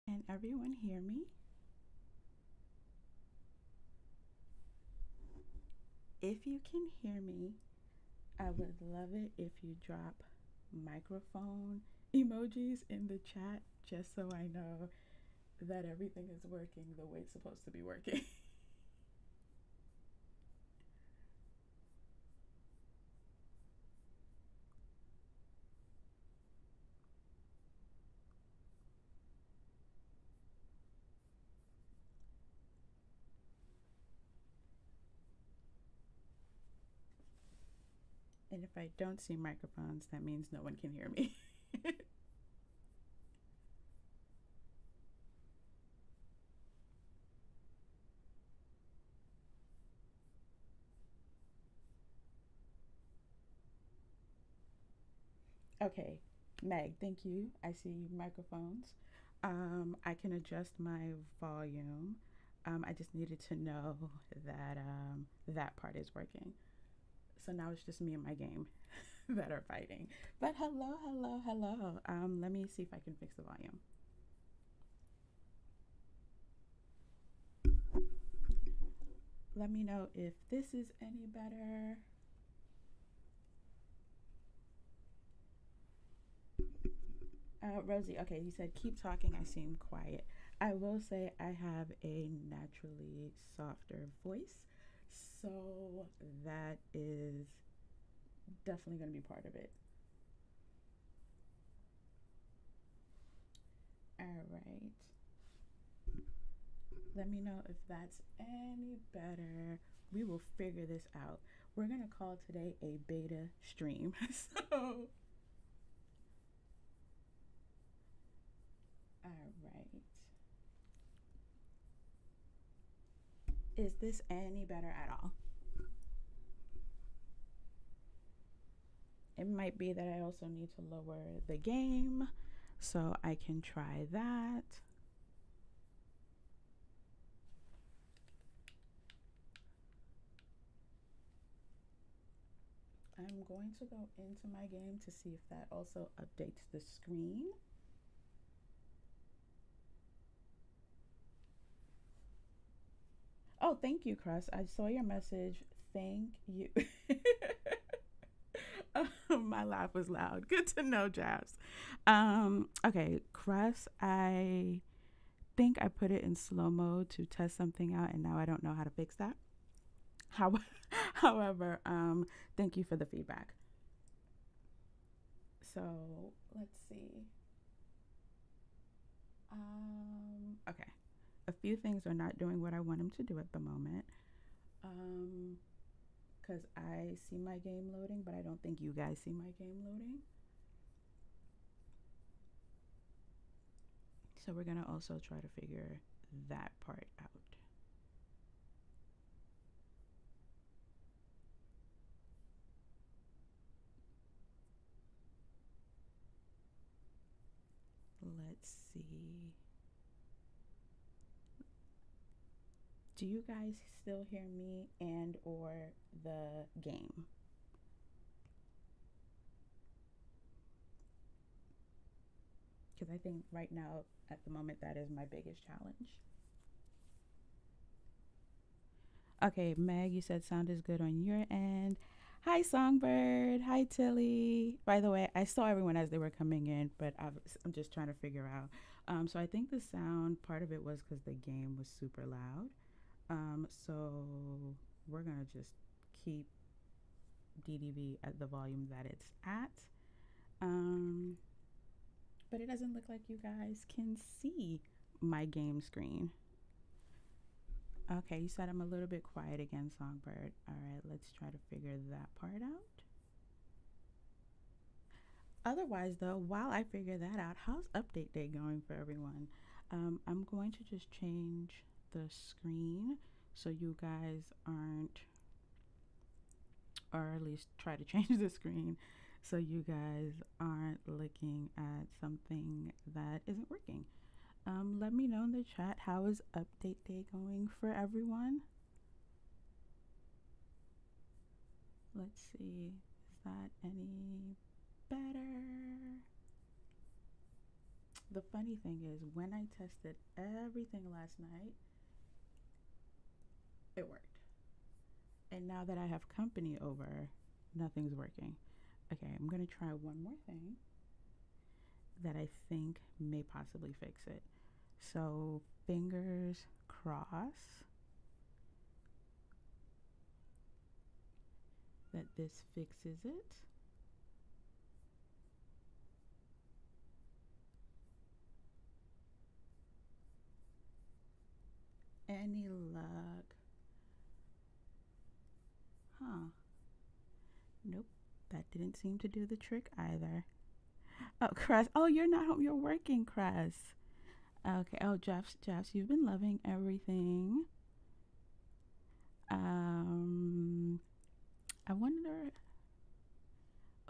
Can everyone hear me? If you can hear me, I would love it if you drop microphone emojis in the chat just so I know that everything is working the way it's supposed to be working. And if I don't see microphones, that means no one can hear me. Okay, Meg, thank you. I see microphones. I can adjust my volume. I just needed to know that that part is working. So now it's just me and my game that are fighting. But hello, hello, hello. Let me see if I can fix the volume. Let me know if this is any better. Rosie, okay, you said keep talking. I seem quiet. I will say I have a naturally softer voice, so that is definitely going to be part of it. All right. Let me know if that's any better. We will figure this out. We're going to call today a beta stream. So, all right. Is this any better at all? It might be that I also need to lower the game, so I can try that. I'm going to go into my game to see if that also updates the screen. Oh, thank you, Crust. I saw your message. Thank you. My laugh was loud. Good to know, Jabs. Okay, Crust, I think I put it in slow mode to test something out, and now I don't know how to fix that. How, however, thank you for the feedback. So let's see. Okay, a few things are not doing what I want them to do at the moment. Because I see my game loading, but I don't think you guys see my game loading. So we're gonna also try to figure that part out. Let's see. Do you guys still hear me and or the game? Because I think right now, at the moment, that is my biggest challenge. Okay, Meg, you said sound is good on your end. Hi, Songbird. Hi, Tilly. By the way, I saw everyone as they were coming in, but I'm just trying to figure out. So I think the sound part of it was because the game was super loud. So we're gonna just keep DDV at the volume that it's at. Um, but it doesn't look like you guys can see my game screen. Okay, you said I'm a little bit quiet again, Songbird. All right, let's try to figure that part out. Otherwise, though, while I figure that out, how's update day going for everyone? I'm going to just change the screen so you guys aren't, or at least try to change the screen so you guys aren't looking at something that isn't working. Let me know in the chat, how is update day going for everyone? Let's see, is that any better? The funny thing is, when I tested everything last night, it worked. And now that I have company over, nothing's working. Okay, I'm gonna try one more thing that I think may possibly fix it. So fingers crossed that this fixes it. Any luck? Huh. Nope, that didn't seem to do the trick either. Oh, Cress. Oh, you're not home. You're working, Cress. Okay. Oh, Jeffs, you've been loving everything. I wonder.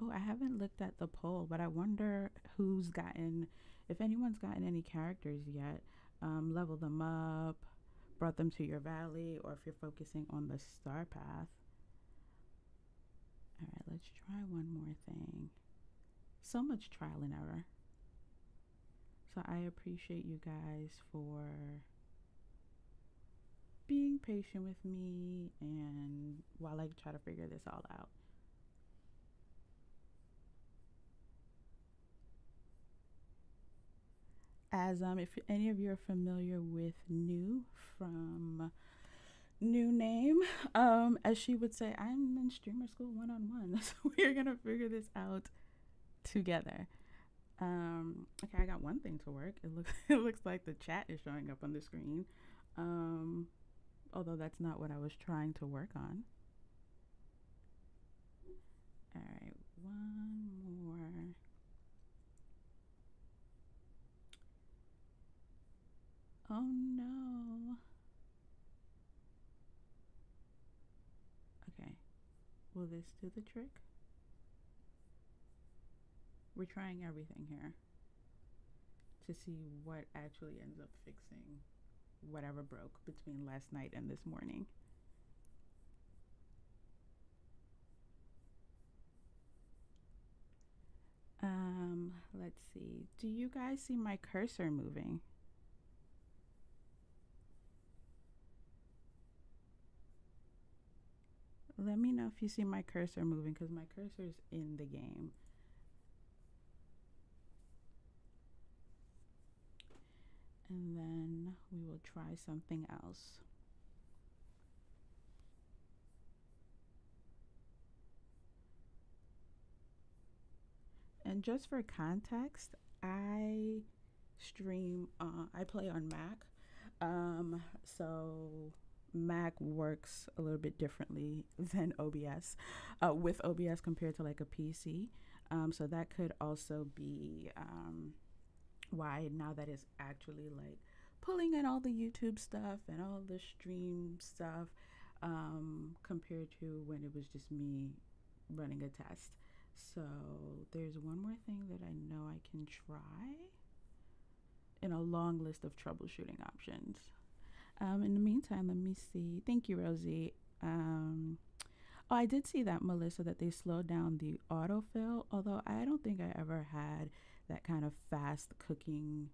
Oh, I haven't looked at the poll, but I wonder who's gotten, if anyone's gotten any characters yet. Level them up, brought them to your valley, or if you're focusing on the star path. All right, let's try one more thing. So much trial and error. So I appreciate you guys for being patient with me and while I try to figure this all out. As if any of you are familiar with New from New Name, as she would say, I'm in streamer school 1-on-1, so we're gonna figure this out together. Okay, I got one thing to work. It looks like the chat is showing up on the screen, although that's not what I was trying to work on. All right, one more. Oh no. Okay, will this do the trick? We're trying everything here to see what actually ends up fixing whatever broke between last night and this morning. Let's see. Do you guys see my cursor moving? Let me know if you see my cursor moving, because my cursor's in the game. And then we will try something else. And just for context, I play on Mac. So Mac works a little bit differently than OBS, with OBS compared to like a PC. So that could also be why now that it's actually like pulling in all the YouTube stuff and all the stream stuff, compared to when it was just me running a test. So there's one more thing that I know I can try in a long list of troubleshooting options. In the meantime, let me see. Thank you, Rosie. Oh, I did see that, Melissa, that they slowed down the autofill, although I don't think I ever had that kind of fast cooking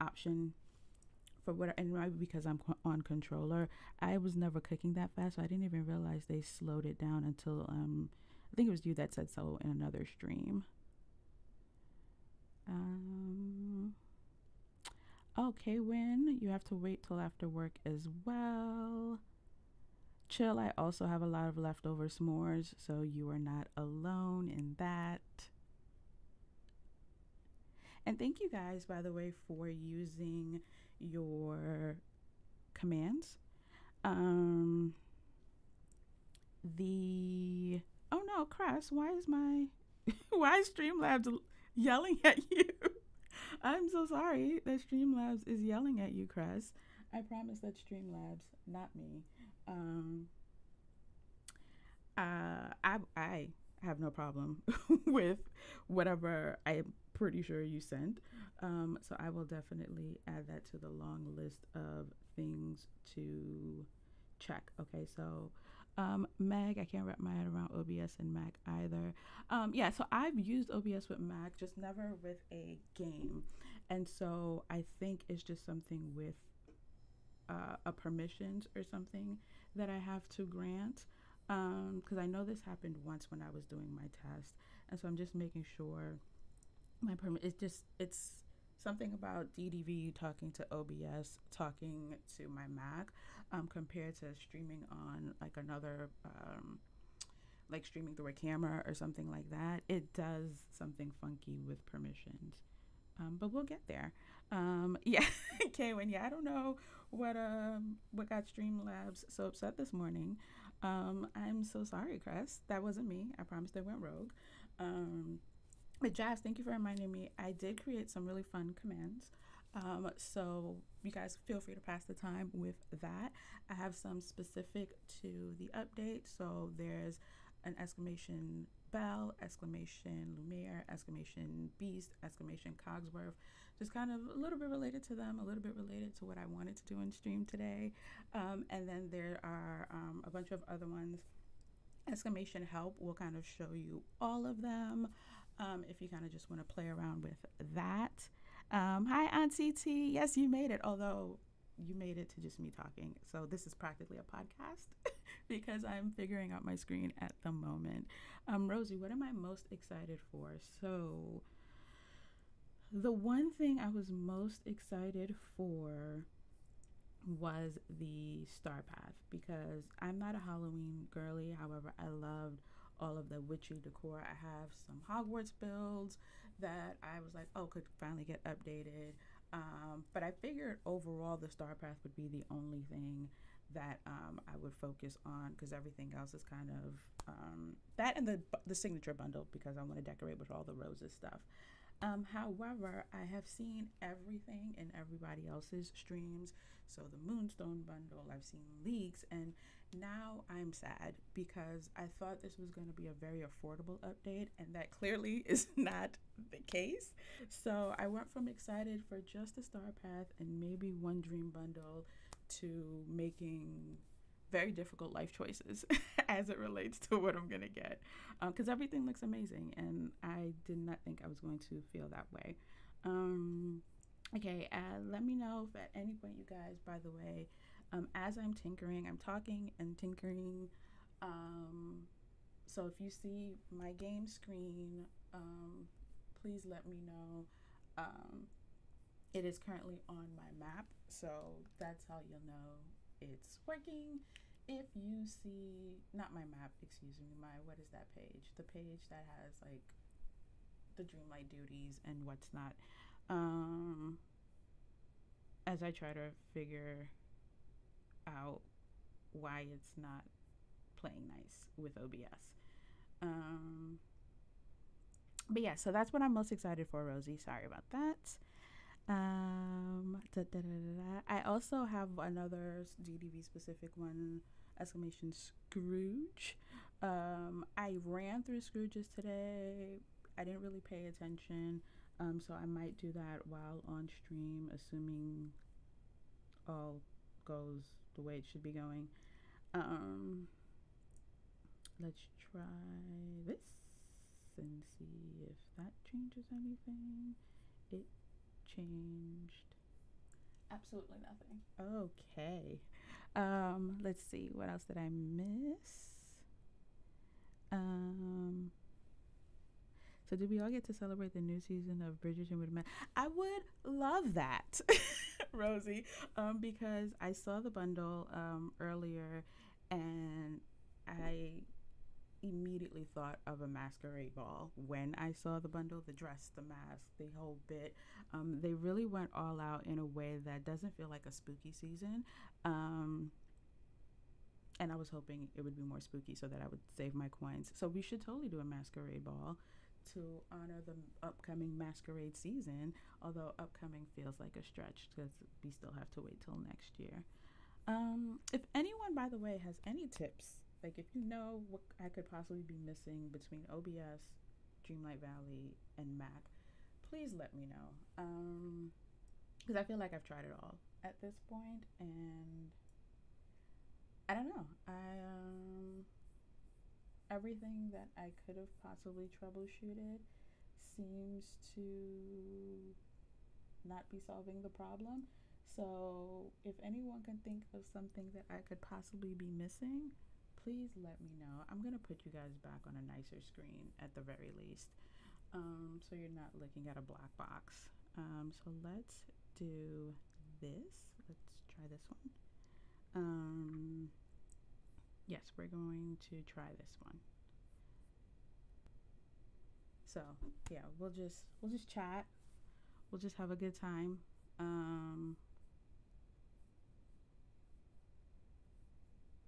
option for what, and maybe because I'm on controller, I was never cooking that fast, so I didn't even realize they slowed it down until I think it was you that said so in another stream. Okay, Win, you have to wait till after work as well. Chill, I also have a lot of leftover s'mores, so you are not alone in that. And thank you guys, by the way, for using your commands. Um, the oh no, Cress, why is my why is Streamlabs yelling at you? I'm so sorry that Streamlabs is yelling at you, Cress. I promise that's Streamlabs, not me. Um, I have no problem with whatever I'm pretty sure you sent. So I will definitely add that to the long list of things to check. Okay, so Meg, I can't wrap my head around OBS and Mac either. Yeah, so I've used OBS with Mac, just never with a game. And so I think it's just something with a permissions or something that I have to grant. Because I know this happened once when I was doing my test. And so I'm just making sure my permit, it's something about DDV talking to OBS, talking to my Mac, compared to streaming on like another, like streaming through a camera or something like that. It does something funky with permissions. But we'll get there. Yeah, Kaylin. Yeah, I don't know what got Streamlabs so upset this morning. I'm so sorry, Cress. That wasn't me. I promise they went rogue. But Jazz, thank you for reminding me. I did create some really fun commands. So you guys feel free to pass the time with that. I have some specific to the update. So there's an exclamation belle, exclamation lumiere, exclamation beast, exclamation cogsworth. Just kind of a little bit related to them, a little bit related to what I wanted to do in stream today. And then there are a bunch of other ones. Exclamation help will kind of show you all of them if you kind of just want to play around with that. Hi, Auntie T. Yes, you made it, although you made it to just me talking. So this is practically a podcast because I'm figuring out my screen at the moment. Rosie, what am I most excited for? So the one thing I was most excited for was the Star Path because I'm not a Halloween girly. However, I loved all of the witchy decor. I have some Hogwarts builds that I was like, oh, could finally get updated. But I figured overall the Star Path would be the only thing that I would focus on because everything else is kind of that and the signature bundle because I want to decorate with all the roses stuff. However, I have seen everything in everybody else's streams. So the Moonstone bundle, I've seen leaks, and now I'm sad because I thought this was going to be a very affordable update, and that clearly is not the case. So I went from excited for just a Star Path and maybe one Dream bundle to making very difficult life choices as it relates to what I'm gonna get because everything looks amazing and I did not think I was going to feel that way. Okay, let me know if at any point you guys, by the way, as I'm tinkering, I'm talking and tinkering, so if you see my game screen, please let me know. It is currently on my map, so that's how you'll know it's working. If you see, not my map, excuse me, what is that page? The page that has like the Dreamlight duties and what's not. As I try to figure out why it's not playing nice with OBS. But yeah, so that's what I'm most excited for, Rosie. Sorry about that. I also have another DDV specific one, exclamation Scrooge. I ran through Scrooges today. I didn't really pay attention, so I might do that while on stream, assuming all goes the way it should be going. Let's try this and see if that changes anything. It changed absolutely nothing. Okay. Let's see, what else did I miss? So did we all get to celebrate the new season of Bridgerton with Men? I would love that, Rosie, because I saw the bundle earlier And I immediately thought of a masquerade ball when I saw the bundle, the dress, the mask, the whole bit. They really went all out in a way that doesn't feel like a spooky season. Um, and I was hoping it would be more spooky so that I would save my coins. So we should totally do a masquerade ball to honor the upcoming masquerade season, although upcoming feels like a stretch because we still have to wait till next year. If anyone, by the way, has any tips, like if you know what I could possibly be missing between OBS, Dreamlight Valley, and Mac, please let me know. Because I feel like I've tried it all at this point, and I don't know. Everything that I could have possibly troubleshooted seems to not be solving the problem. So, if anyone can think of something that I could possibly be missing, please let me know. I'm gonna put you guys back on a nicer screen at the very least, so you're not looking at a black box. So let's do this. Let's try this one. Yes, we're going to try this one. So yeah, we'll just chat. We'll just have a good time.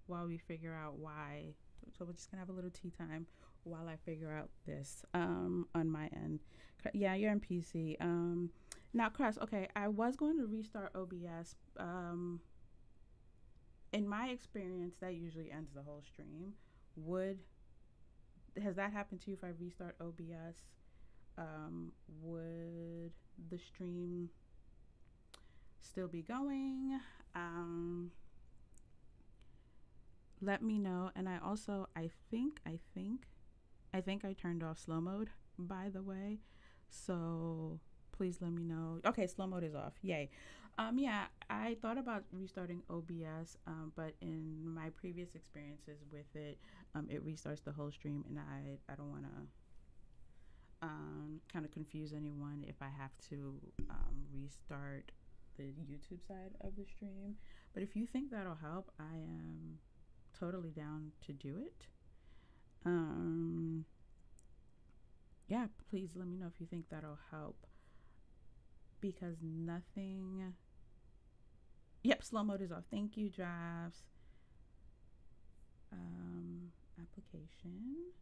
While we figure out why. So we're just gonna have a little tea time while I figure out this on my end. Yeah, you're in PC. Now, Crest. Okay, I was going to restart OBS. In my experience, that usually ends the whole stream. Would Has that happened to you? If I restart OBS, would the stream still be going? Let me know. And I turned off slow mode, by the way. So please let me know. Okay, slow mode is off. Yay. Yeah, I thought about restarting OBS, but in my previous experiences with it, it restarts the whole stream, and I don't want to kind of confuse anyone if I have to restart the YouTube side of the stream. But if you think that'll help, I am totally down to do it. Yeah, please let me know if you think that'll help, because nothing. Yep, slow mode is off. Thank you, drafts. Application.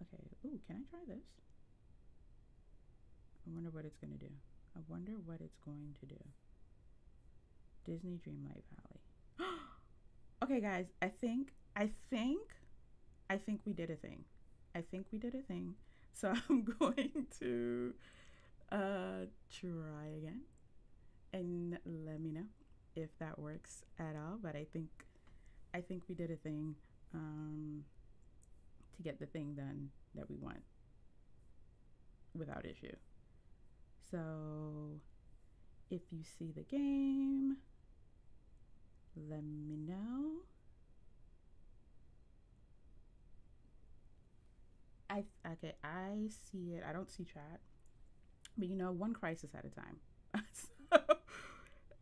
Okay. Ooh, can I try this? I wonder what it's gonna do. Disney Dreamlight Valley. Okay, guys. I think we did a thing. So I'm going to try again, and let me know if that works at all. But I think we did a thing to get the thing done that we want without issue. So if you see the game, let me know. I see it. I don't see chat, but one crisis at a time.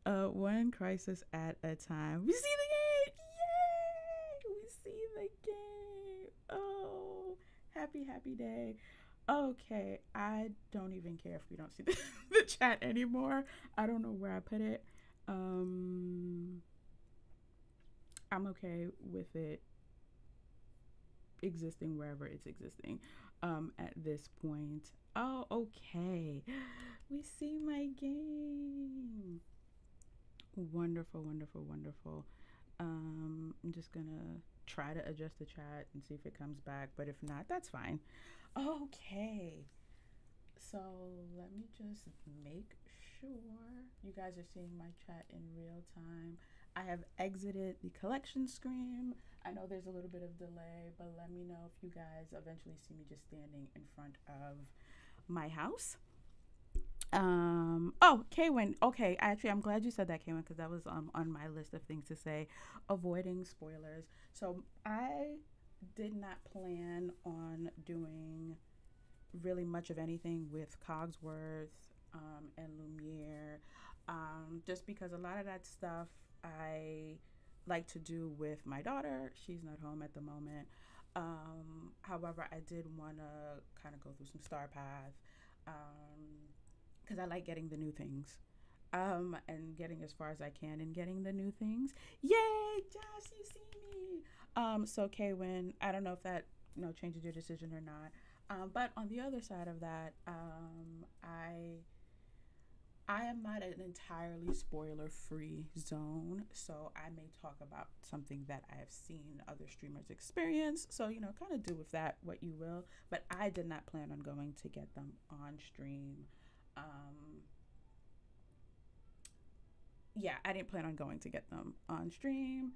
So, one crisis at a time. We see the game! Yay! We see the game. Oh, happy day. Okay, I don't even care if we don't see the chat anymore. I don't know where I put it. I'm okay with it existing wherever it's existing at this point. Oh, okay. We see my game. Wonderful. I'm just gonna try to adjust the chat and see if it comes back, but if not, that's fine. Okay. So let me just make sure you guys are seeing my chat in real time. I have exited the collection screen. I know there's a little bit of delay, but let me know if you guys eventually see me just standing in front of my house. Oh, Kaywin. Okay, actually, I'm glad you said that, Kaywin, because that was on my list of things to say. Avoiding spoilers. So I did not plan on doing really much of anything with Cogsworth and Lumiere, just because a lot of that stuff I like to do with my daughter. She's not home at the moment. However, I did want to kind of go through some star path because I like getting the new things and getting as far as I can and getting the new things. Yay, Josh, you see me. So Kaywin, I don't know if that changes your decision or not. But on the other side of that, I am not an entirely spoiler free zone, so I may talk about something that I have seen other streamers experience. So, kind of do with that what you will. But I did not plan on going to get them on stream. Yeah, I didn't plan on going to get them on stream.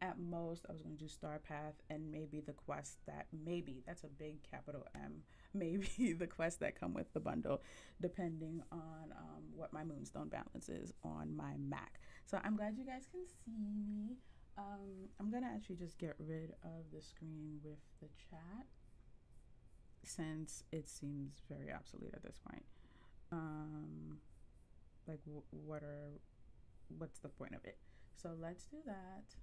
At most, I was going to do Star Path and maybe the quest that's a big capital M, maybe the quests that come with the bundle, depending on what my moonstone balance is on my Mac. So I'm glad you guys can see me. I'm going to actually just get rid of the screen with the chat since it seems very obsolete at this point. Like, what's the point of it? So let's do that.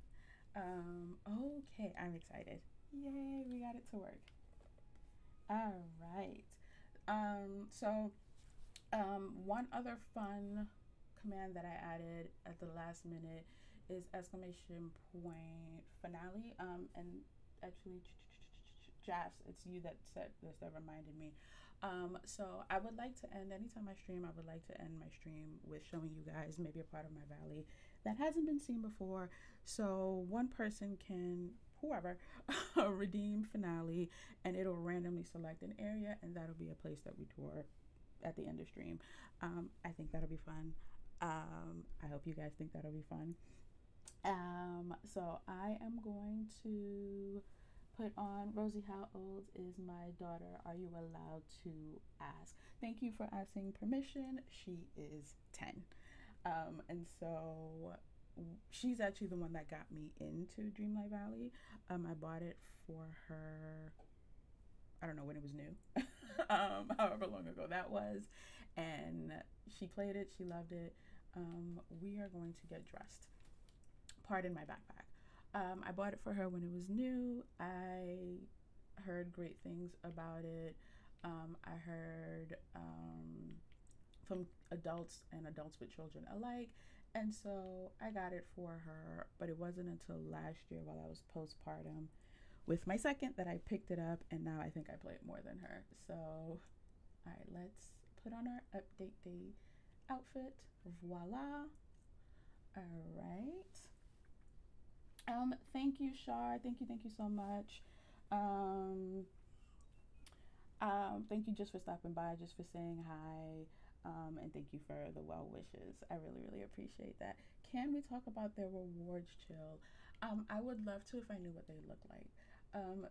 Okay, I'm excited. Yay, we got it to work. All right. One other fun command that I added at the last minute is exclamation point finale. And actually, Jas, it's you that said this, that reminded me. So I would like to end, anytime I stream, I would like to end my stream with showing you guys maybe a part of my valley that hasn't been seen before. So one person can, whoever, redeem finale, and it'll randomly select an area, and that'll be a place that we tour at the end of stream. I think that'll be fun. I hope you guys think that'll be fun. So I am going to put on Rosie, how old is my daughter? Are you allowed to ask? Thank you for asking permission. She is 10. And so she's actually the one that got me into Dreamlight Valley. I bought it for her, I don't know when it was new, however long ago that was. And she played it, she loved it. We are going to get dressed. Pardon my backpack. I bought it for her when it was new. I heard great things about it. I heard from adults and adults with children alike. And so I got it for her, but it wasn't until last year while I was postpartum with my second that I picked it up, and now I think I play it more than her. So, all right, let's put on our update day outfit. Voila. All right. Thank you, Shar. Thank you so much. Thank you just for stopping by, just for saying hi, and thank you for the well wishes. I really appreciate that. Can we talk about their rewards, Chill? I would love to if I knew what they look like.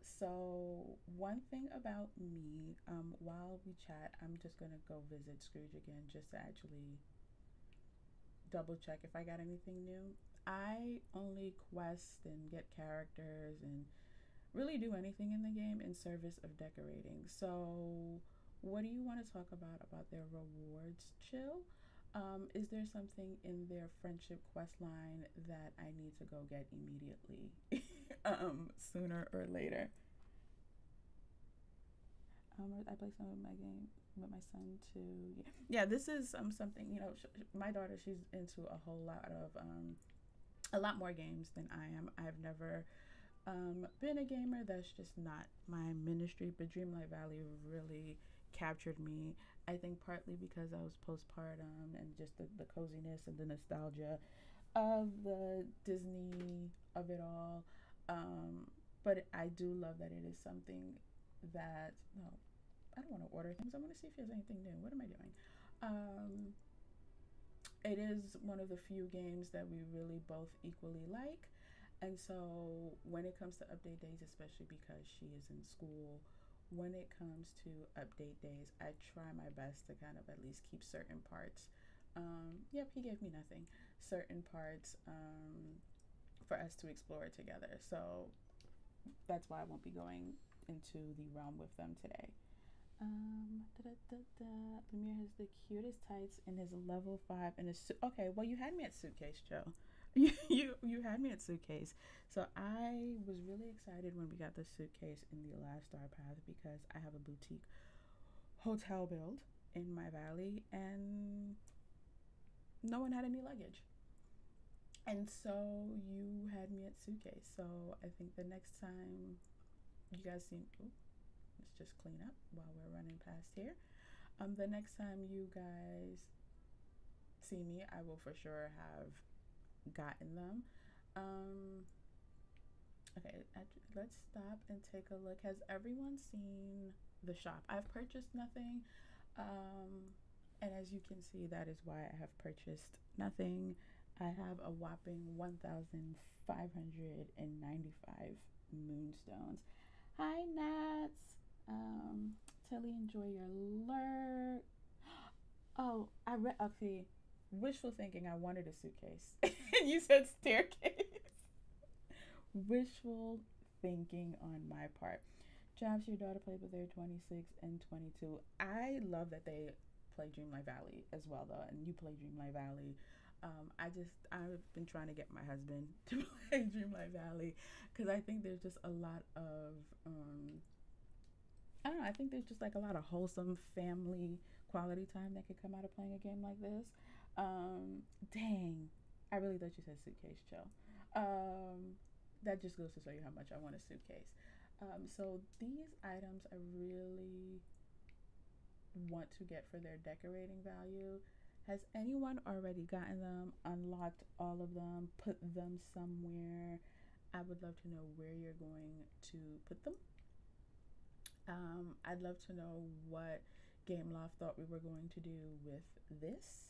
So one thing about me, while we chat, I'm just gonna go visit Scrooge again just to actually double check if I got anything new. I only quest and get characters and really do anything in the game in service of decorating. So what do you want to talk about their rewards, Chill? Is there something in their friendship quest line that I need to go get immediately, sooner or later? I play some of my game with my son too. Yeah, this is something, my daughter, she's into a lot more games than I am. I've never been a gamer. That's just not my ministry, but Dreamlight Valley really captured me. I think partly because I was postpartum and just the coziness and the nostalgia of the Disney of it all. But I do love that it is something that, no, I don't want to order things. I want to see if there's anything new. What am I doing? It is one of the few games that we really both equally like. And so when it comes to update days, especially because she is in school, when it comes to update days, I try my best to kind of at least keep certain parts. Yep, he gave me nothing. Certain parts for us to explore together. So that's why I won't be going into the realm with them today. Lumiere has the cutest tights in his level 5 and his okay, well, you had me at suitcase, Joe. You had me at suitcase. So I was really excited when we got the suitcase in the last star path because I have a boutique hotel build in my valley and no one had any luggage. And so you had me at suitcase. So I think the next time you guys see, ooh, let's just clean up while we're running past here. The next time you guys see me, I will for sure have gotten them. Um, okay, let's stop and take a look. Has everyone seen the shop? I've purchased nothing. And as you can see, that is why I have purchased nothing. I have a whopping 1,595 moonstones. Hi, Nats. Tilly, enjoy your lurk. Oh, I read. Okay, wishful thinking. I wanted a suitcase. You said staircase. Wishful thinking on my part. Jobs your daughter played with their 26 and 22. I love that they play Dreamlight Valley as well, though, and you play Dreamlight Valley. I've been trying to get my husband to play Dreamlight Valley because I think there's just a lot of I don't know. I think there's just like a lot of wholesome family quality time that could come out of playing a game like this. Dang, I really thought you said suitcase, chill. That just goes to show you how much I want a suitcase. So these items I really want to get for their decorating value. Has anyone already gotten them, unlocked all of them, put them somewhere? I would love to know where you're going to put them. I'd love to know what Game Loft thought we were going to do with this.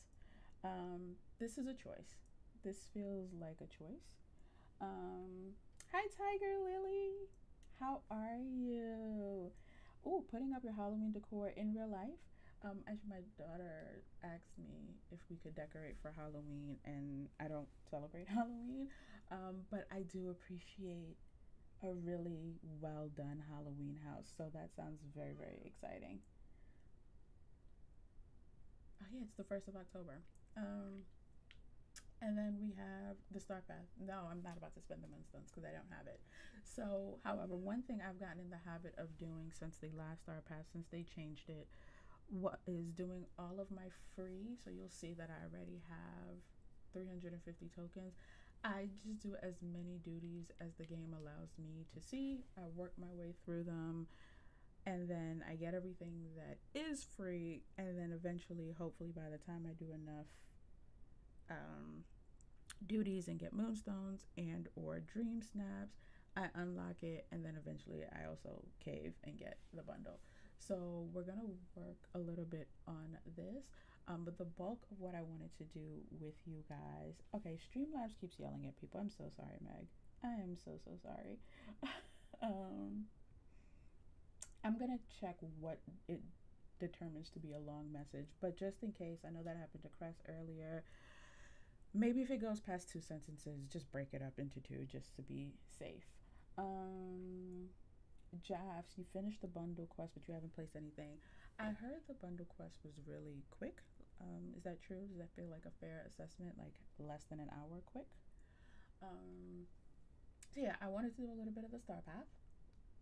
This is a choice. This feels like a choice. Hi, Tiger Lily. How are you? Oh, putting up your Halloween decor in real life. Actually, my daughter asked me if we could decorate for Halloween, and I don't celebrate Halloween, but I do appreciate a really well done Halloween house. So that sounds very, very exciting. Oh, yeah, it's the 1st of October. Um, and then we have the Star Path. No, I'm not about to spend the moonstones because I don't have it. So, however, one thing I've gotten in the habit of doing since the last Star Path, since they changed it, what is doing all of my free. So you'll see that I already have 350 tokens. I just do as many duties as the game allows me to see. I work my way through them and then I get everything that is free. And then eventually, hopefully, by the time I do enough um, duties and get moonstones and or dream snaps, I unlock it and then eventually I also cave and get the bundle. So we're gonna work a little bit on this, but the bulk of what I wanted to do with you guys. Okay, Streamlabs keeps yelling at people. I'm so sorry, Meg. I am so so sorry. um, I'm gonna check what it determines to be a long message, but just in case, I know that happened to Crest earlier. Maybe if it goes past 2 sentences, just break it up into two just to be safe. Um, Jafs, you finished the bundle quest, but you haven't placed anything. I heard the bundle quest was really quick. Is that true? Does that feel like a fair assessment? Like less than an hour quick? Um, so yeah, I wanted to do a little bit of the star path.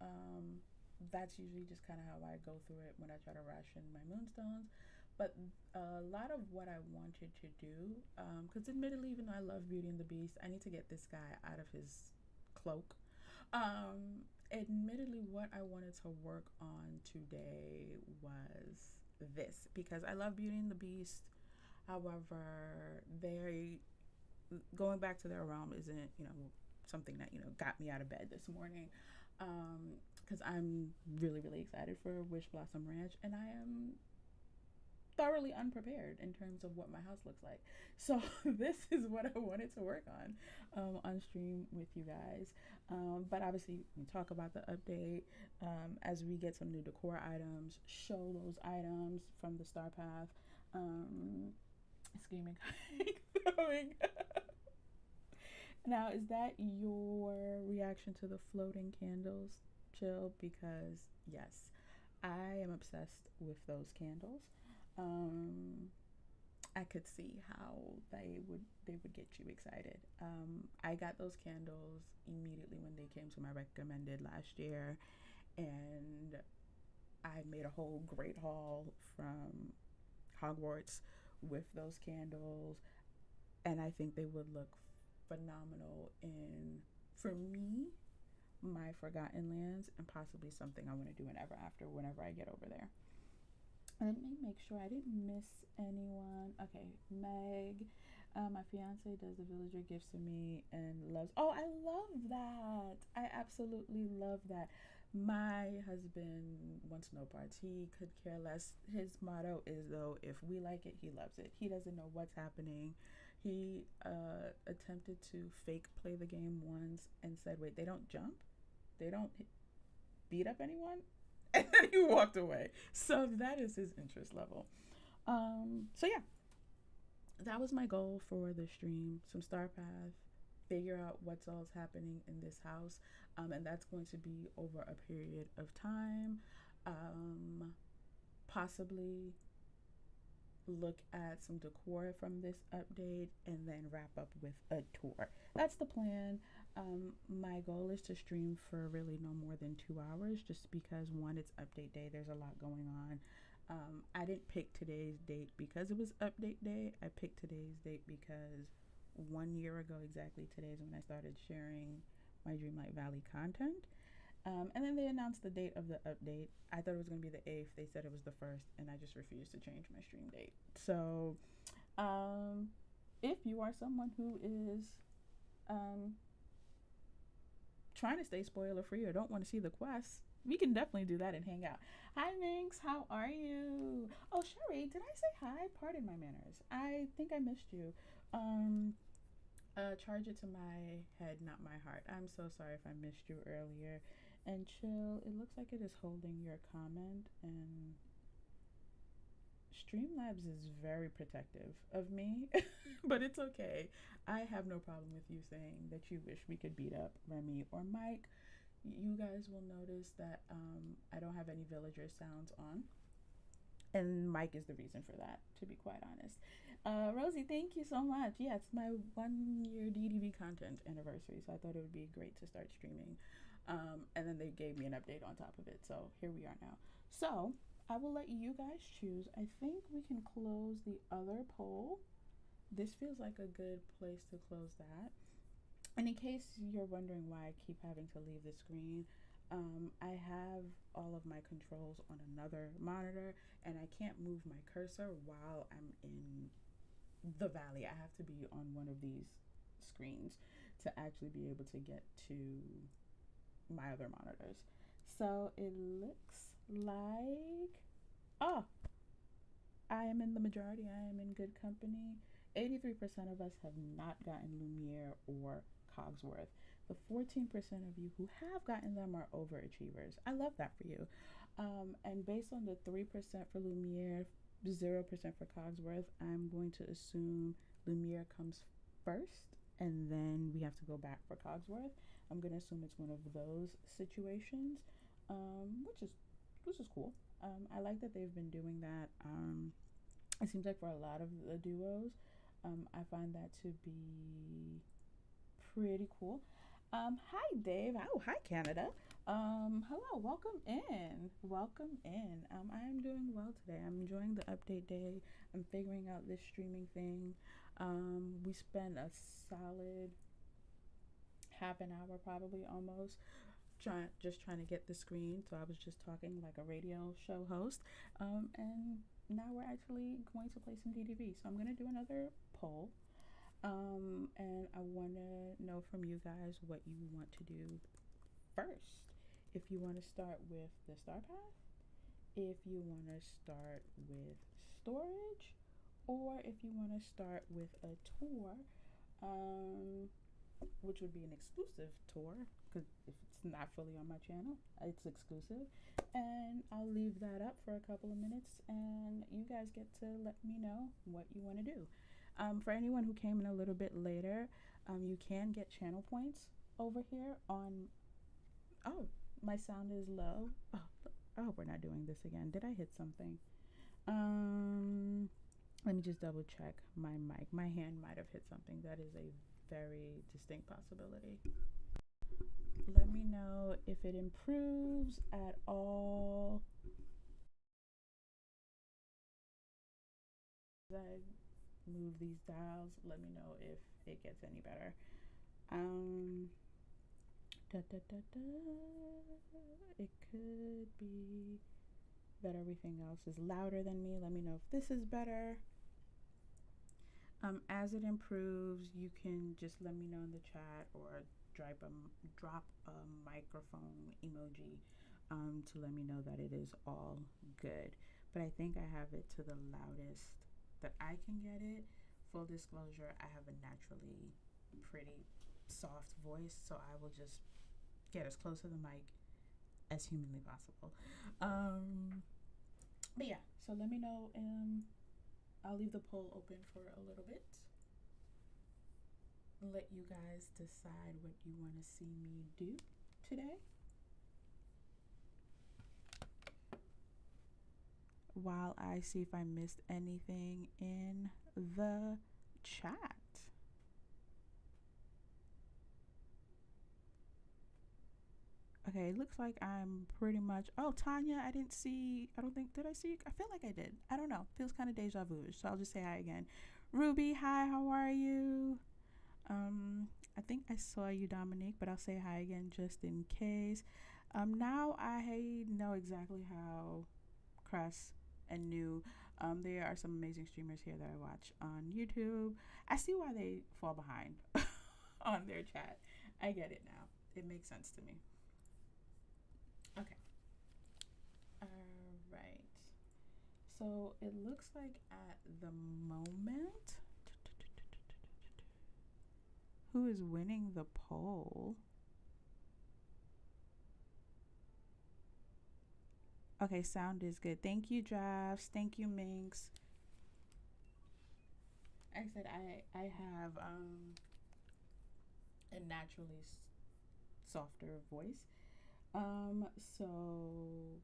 Um, that's usually just kind of how I go through it when I try to ration my moonstones. But a lot of what I wanted to do, because admittedly, even though I love Beauty and the Beast, I need to get this guy out of his cloak. Admittedly, what I wanted to work on today was this because I love Beauty and the Beast. However, they going back to their realm isn't something that got me out of bed this morning. Because I'm really really excited for Wish Blossom Ranch, and I am thoroughly unprepared in terms of what my house looks like. So this is what I wanted to work on stream with you guys. But obviously we talk about the update as we get some new decor items, show those items from the Star Path. Scheming, throwing. Now, is that your reaction to the floating candles? Chill, because yes, I am obsessed with those candles. Um, I could see how they would get you excited. I got those candles immediately when they came to my recommended last year, and I made a whole great haul from Hogwarts with those candles, and I think they would look phenomenal in, for me, my Forgotten Lands, and possibly something I want to do in Ever After whenever I get over there. Let me make sure I didn't miss anyone. Okay, Meg, my fiance does the villager gifts to me and loves. Oh, I love that. I absolutely love that. My husband wants no parts. He could care less. His motto is, though, if we like it, he loves it. He doesn't know what's happening. He attempted to fake play the game once and said, "Wait, they don't jump? They don't beat up anyone?" And then he walked away. So that is his interest level. So yeah, that was my goal for the stream. Some star path, figure out what's all's happening in this house, and that's going to be over a period of time. Possibly look at some decor from this update and then wrap up with a tour. That's the plan. My goal is to stream for really no more than 2 hours, just because one, it's update day, there's a lot going on. I didn't pick today's date because it was update day. I picked today's date because 1 year ago exactly today is when I started sharing my Dreamlight Valley content. And then they announced the date of the update. I thought it was going to be the 8th. They said it was the 1st, and I just refused to change my stream date. So, if you are someone who is trying to stay spoiler free or don't want to see the quests, we can definitely do that and hang out. Hi, Minx. How are you? Oh, Sherry, did I say hi? Pardon my manners. I think I missed you. Charge it to my head, not my heart. I'm so sorry if I missed you earlier. And Chill, it looks like it is holding your comment, and Streamlabs is very protective of me, but it's okay. I have no problem with you saying that you wish we could beat up Remy or Mike. You guys will notice that I don't have any villager sounds on. And Mike is the reason for that, to be quite honest. Rosie, thank you so much. Yeah, it's my 1 year DDV content anniversary, so I thought it would be great to start streaming. And then they gave me an update on top of it, so here we are now. So I will let you guys choose. I think we can close the other poll. This feels like a good place to close that. And in case you're wondering why I keep having to leave the screen, I have all of my controls on another monitor, and I can't move my cursor while I'm in the valley. I have to be on one of these screens to actually be able to get to my other monitors. So it looks like, oh, I am in the majority. I am in good company. 83% of us have not gotten Lumiere or Cogsworth. The 14% of you who have gotten them are overachievers. I love that for you. And based on the 3% for Lumiere, 0% for Cogsworth, I'm going to assume Lumiere comes first, and then we have to go back for Cogsworth. I'm going to assume it's one of those situations, which is cool. I like that they've been doing that. It seems like for a lot of the duos, I find that to be pretty cool. Hi, Dave. Oh, hi, Canada. Hello, welcome in. Welcome in. I'm doing well today. I'm enjoying the update day. I'm figuring out this streaming thing. We spent a solid half an hour, probably almost, trying to get the screen. So I was just talking like a radio show host. And now we're actually going to play some DDV. So I'm going to do another poll. And I want to know from you guys what you want to do first. If you want to start with the star path, if you want to start with storage, or if you want to start with a tour, which would be an exclusive tour, because if it's not fully on my channel, it's exclusive. And I'll leave that up for a couple of minutes, and you guys get to let me know what you want to do. For anyone who came in a little bit later, you can get channel points over here on, oh, my sound is low. Oh, I hope we're not doing this again. Did I hit something? Let me just double check my mic. My hand might have hit something. That is a very distinct possibility. Let me know if it improves at all. As I move these dials, let me know if it gets any better. It could be that everything else is louder than me. Let me know if this is better. As it improves, you can just let me know in the chat or drop a microphone emoji to let me know that it is all good. But I think I have it to the loudest that I can get it. Full disclosure, I have a naturally pretty soft voice, so I will just get as close to the mic as humanly possible. But yeah, so let me know. I'll leave the poll open for a little bit. Let you guys decide what you want to see me do today. While I see if I missed anything in the chat. Okay, it looks like I'm pretty much. Oh, Tanya, I didn't see. I don't think. Did I see you? I feel like I did. I don't know. Feels kind of deja vu. So I'll just say hi again. Ruby, hi. How are you? I think I saw you, Dominique, but I'll say hi again just in case. Now I know exactly how crass and new. There are some amazing streamers here that I watch on YouTube. I see why they fall behind on their chat. I get it now. It makes sense to me. Okay. All right. So it looks like at the moment, who is winning the poll? Okay, sound is good. Thank you, Drafts. Thank you, Minx. I said I have a naturally softer voice. So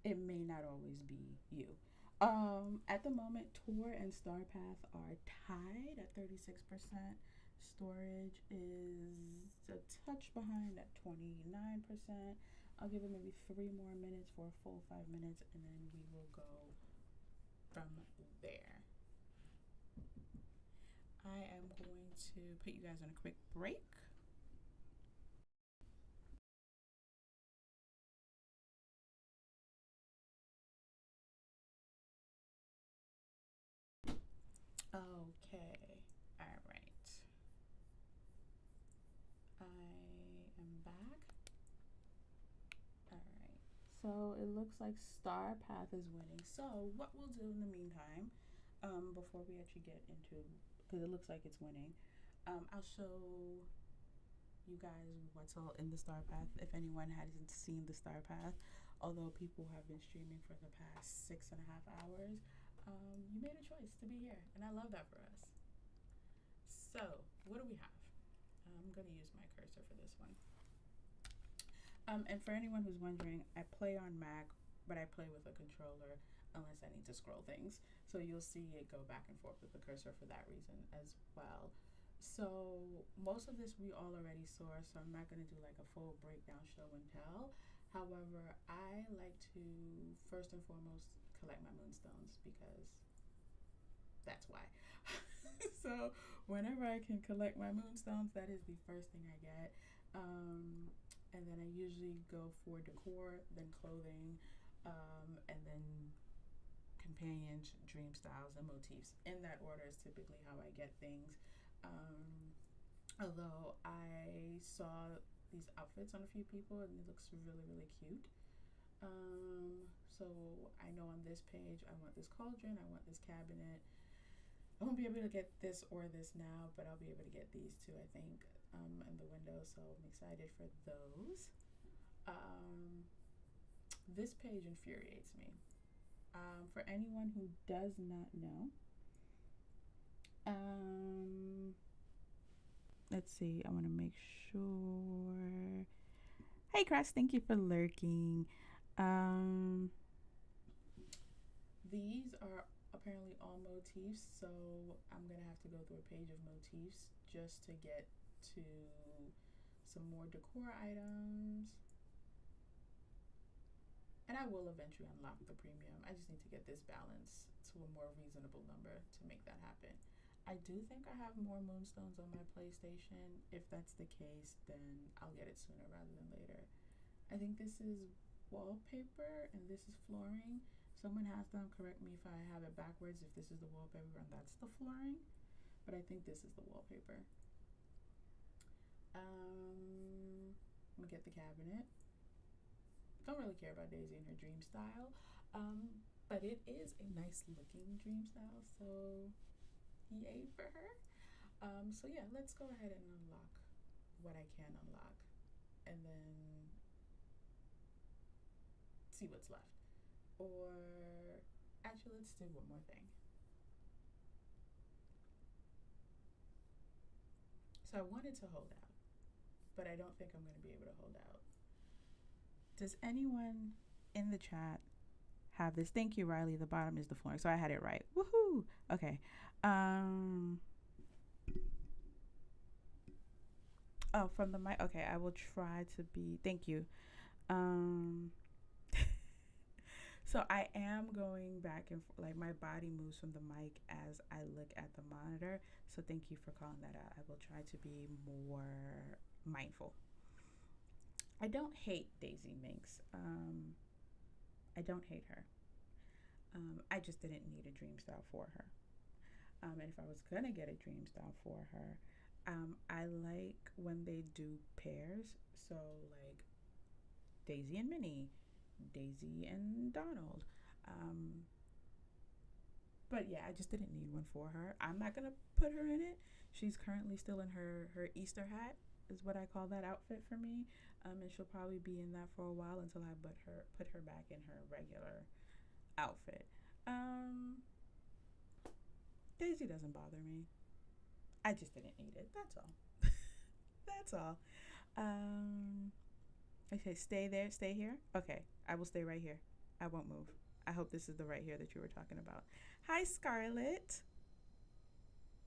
it may not always be you. At the moment, Tor and Star Path are tied at 36%. Storage is a touch behind at 29%. I'll give it maybe 3 more minutes for a full 5 minutes, and then we will go from there. I am going to put you guys on a quick break. Okay, all right. I am back. All right, so it looks like Star Path is winning. So what we'll do in the meantime, before we actually get into, because it looks like it's winning, I'll show you guys what's all in the Star Path. If anyone hasn't seen the Star Path, although people have been streaming for the past 6.5 hours, you made a choice to be here, and I love that for us. So, what do we have? I'm going to use my cursor for this one. And for anyone who's wondering, I play on Mac, but I play with a controller unless I need to scroll things. So you'll see it go back and forth with the cursor for that reason as well. So most of this we all already saw, so I'm not going to do like a full breakdown show and tell. However, I like to first and foremost collect my moonstones because that's why. So whenever I can collect my moonstones, that is the first thing I get. And then I usually go for decor, then clothing, and then companions, dream styles, and motifs. In that order is typically how I get things. Although I saw these outfits on a few people and it looks really, really cute. So I know on this page I want this cauldron, I want this cabinet. I won't be able to get this or this now, but I'll be able to get these two, I think, in the window, so I'm excited for those. This page infuriates me. For anyone who does not know, let's see, I want to make sure. Hey, Crest, thank you for lurking. These are apparently all motifs, so I'm gonna have to go through a page of motifs just to get to some more decor items. And I will eventually unlock the premium. I just need to get this balance to a more reasonable number to make that happen. I do think I have more moonstones on my PlayStation. If that's the case, then I'll get it sooner rather than later. I think this is wallpaper and this is flooring. Someone has them correct me if I have it backwards, if this is the wallpaper and that's the flooring. But I think this is the wallpaper. I'm gonna get the cabinet. Don't really care about Daisy and her dream style, but it is a nice looking dream style, so yay for her. So yeah, let's go ahead and unlock what I can unlock, and then see what's left. Or actually, let's do one more thing. So I wanted to hold out, but I don't think I'm going to be able to hold out. Does anyone in the chat have this? Thank you, Riley. The bottom is the flooring. So I had it right. Woohoo! Okay. Oh, from the mic. Okay, I will try to be. Thank you. So I am going back and like my body moves from the mic as I look at the monitor. So thank you for calling that out. I will try to be more mindful. I don't hate Daisy Minx. I don't hate her. I just didn't need a dream style for her. And if I was gonna get a dream style for her, I like when they do pairs. So like Daisy and Minnie, Daisy and Donald. But yeah, I just didn't need one for her. I'm not gonna put her in it. She's currently still in her Easter hat, is what I call that outfit for me. And she'll probably be in that for a while until I put her back in her regular outfit. Daisy doesn't bother me. I just didn't need it. That's all. That's all. Okay, stay there. Stay here. Okay, I will stay right here. I won't move. I hope this is the right here that you were talking about. Hi, Scarlett.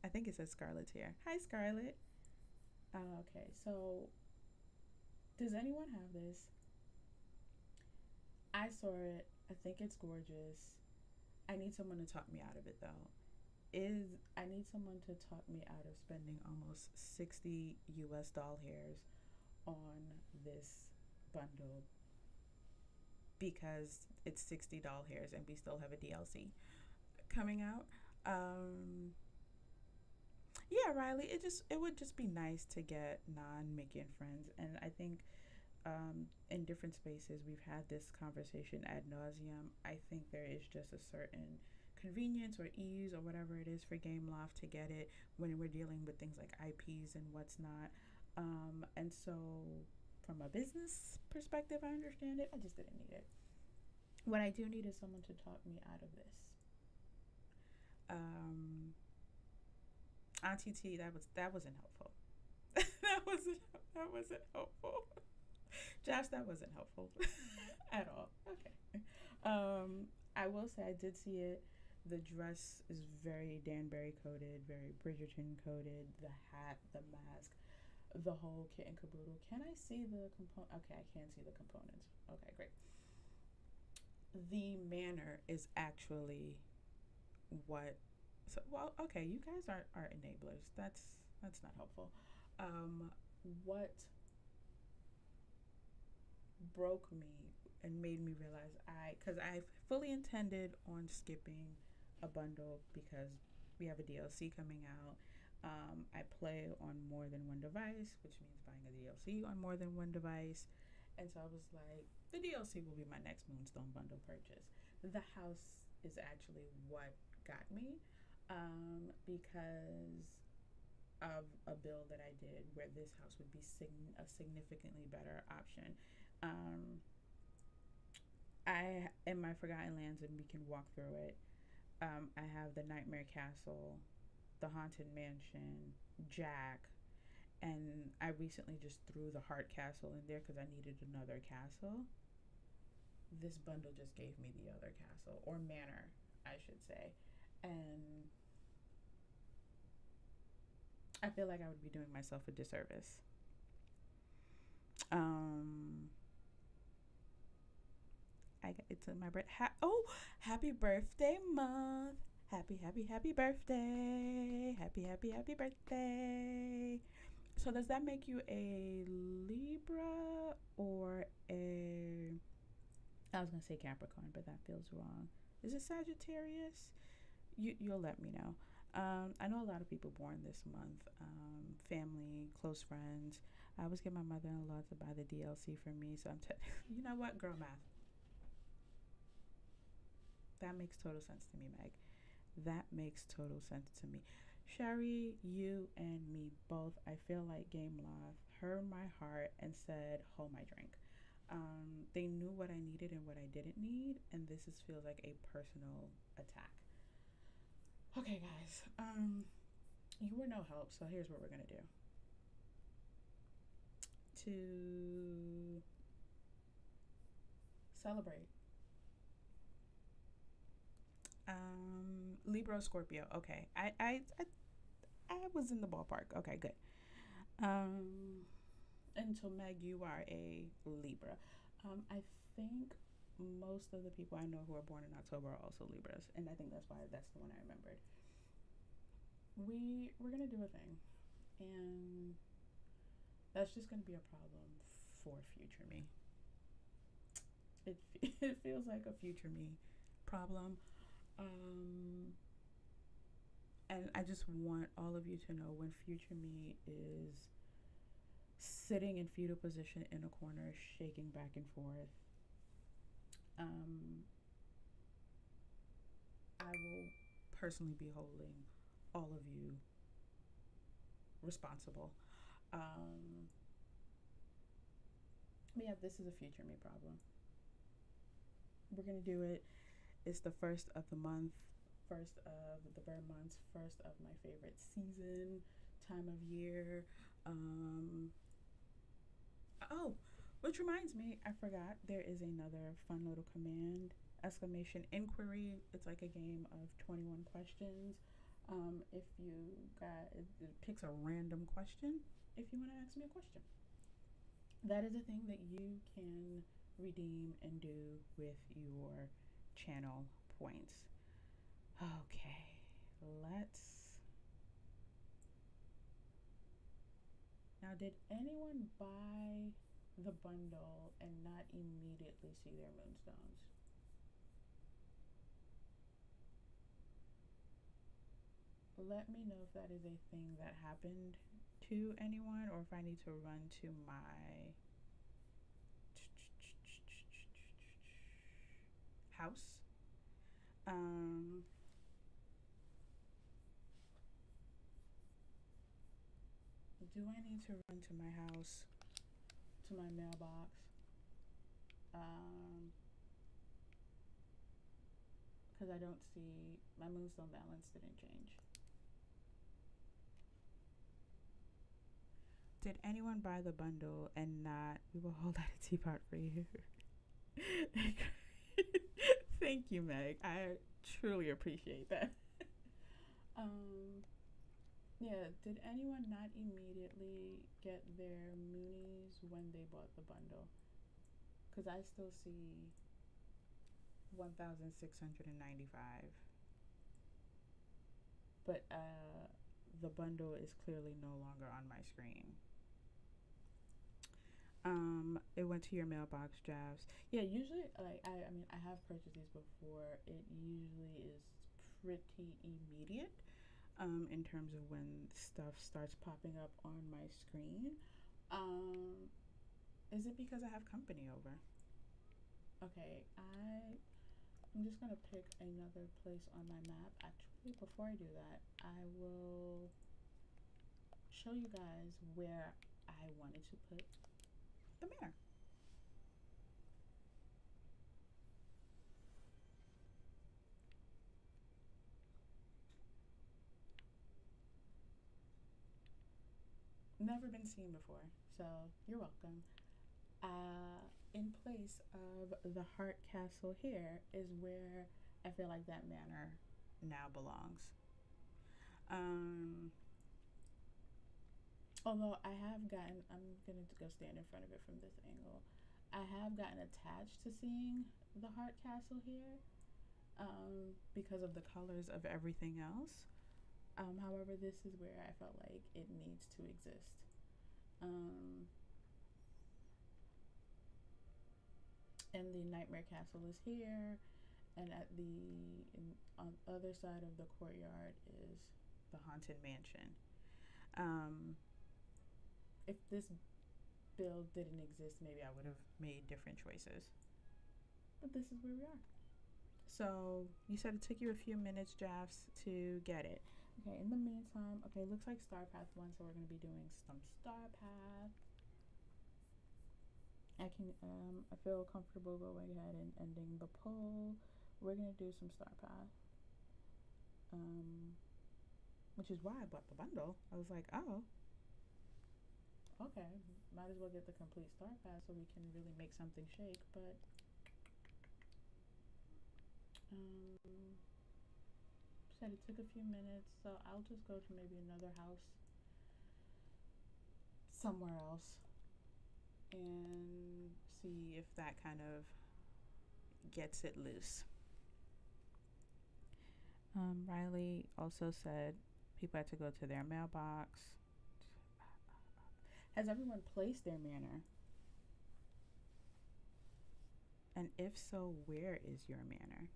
I think it says Scarlett's here. Hi, Scarlett. Okay, so does anyone have this? I saw it. I think it's gorgeous. I need someone to talk me out of it though. I need someone to talk me out of spending almost 60 US doll hairs on this bundle because it's 60 doll hairs and we still have a DLC coming out. Yeah, Riley, it would just be nice to get non-Mickey and friends, and I think in different spaces we've had this conversation ad nauseum. I think there is just a certain convenience or ease or whatever it is for Gameloft to get it when we're dealing with things like IPs and what's not. And so from a business perspective, I understand it. I just didn't need it. What I do need is someone to talk me out of this. Auntie T, that wasn't helpful. that wasn't helpful. Josh, that wasn't helpful at all. Okay. I will say I did see it. The dress is very Danbury coded, very Bridgerton coded. The hat, the mask, the whole kit and caboodle. Can I see the component? Okay, I can see the components. Okay, great. The manner is actually what. So well, okay, you guys are enablers. That's not helpful. What broke me and made me realize because I fully intended on skipping a bundle because we have a DLC coming out. I play on more than one device, which means buying a DLC on more than one device. And so I was like, the DLC will be my next Moonstone bundle purchase. The house is actually what got me because of a build that I did where this house would be a significantly better option. I in my Forgotten Lands, and we can walk through it. I have the Nightmare Castle, the Haunted Mansion, Jack, and I recently just threw the Heart Castle in there because I needed another castle. This bundle just gave me the other castle, or manor, I should say. And I feel like I would be doing myself a disservice. Um, it's in my birth. Happy birthday month! Happy birthday! Happy birthday! So does that make you a Libra or a? I was gonna say Capricorn, but that feels wrong. Is it Sagittarius? You'll let me know. I know a lot of people born this month. Family, close friends. I always get my mother-in-law to buy the DLC for me, so you know what, girl math. That makes total sense to me, Meg. That makes total sense to me. Sherry, you and me both, I feel like Game Loft heard my heart and said, hold my drink. They knew what I needed and what I didn't need, and feels like a personal attack. Okay, guys. You were no help, so here's what we're gonna do. To celebrate. Libra, Scorpio. Okay, I was in the ballpark. Okay, good. And so Meg, you are a Libra. I think most of the people I know who are born in October are also Libras, and I think that's why that's the one I remembered. We're gonna do a thing, and that's just gonna be a problem for future me. It it feels like a future me problem, and I just want all of you to know when future me is sitting in fetal position in a corner, shaking back and forth. I will personally be holding all of you responsible. Um, but yeah, this is a future me problem. We're gonna do it. It's the first of the month, first of the bird months, first of my favorite season, time of year. Oh, which reminds me, I forgot there is another fun little command, exclamation inquiry. It's like a game of 21 questions. If you got, it picks a random question if you want to ask me a question. That is a thing that you can redeem and do with your channel points. Okay, let's. Now, did anyone buy the bundle and not immediately see their moonstones? Let me know if that is a thing that happened to anyone or if I need to run to my house. Do I need to run to my house, to my mailbox? Because I don't see, my moonstone balance didn't change. Did anyone buy the bundle and not? We will hold out a teapot for you. Thank you, Meg. I truly appreciate that. Yeah, did anyone not immediately get their moonies when they bought the bundle? Because I still see 1,695. But the bundle is clearly no longer on my screen. It went to your mailbox, Javs. Yeah, usually, like, I mean, I have purchased these before. It usually is pretty immediate, in terms of when stuff starts popping up on my screen. Is it because I have company over? Okay, I'm just gonna pick another place on my map. Actually, before I do that, I will show you guys where I wanted to put the manor. Never been seen before, so you're welcome. In place of the Heart Castle here is where I feel like that manor now belongs. Um, Although I have gotten, I'm gonna go stand in front of it from this angle. I have gotten attached to seeing the heart castle here, because of the colors of everything else. However, this is where I felt like it needs to exist. Um, and the nightmare castle is here, and at on the other side of the courtyard is the haunted mansion. Um, if this build didn't exist, maybe I would have made different choices. But this is where we are. So you said it took you a few minutes, Jeffs, to get it. Okay, in the meantime, okay, looks like Star Path 1, so we're going to be doing some Star Path. I feel comfortable going ahead and ending the poll. We're going to do some Star Path. Which is why I bought the bundle. I was like, oh, okay, might as well get the complete Star Path so we can really make something shake. But said it took a few minutes, so I'll just go to maybe another house somewhere else and see if that kind of gets it loose. Riley also said people had to go to their mailbox. Has everyone placed their manor? And if so, where is your manor?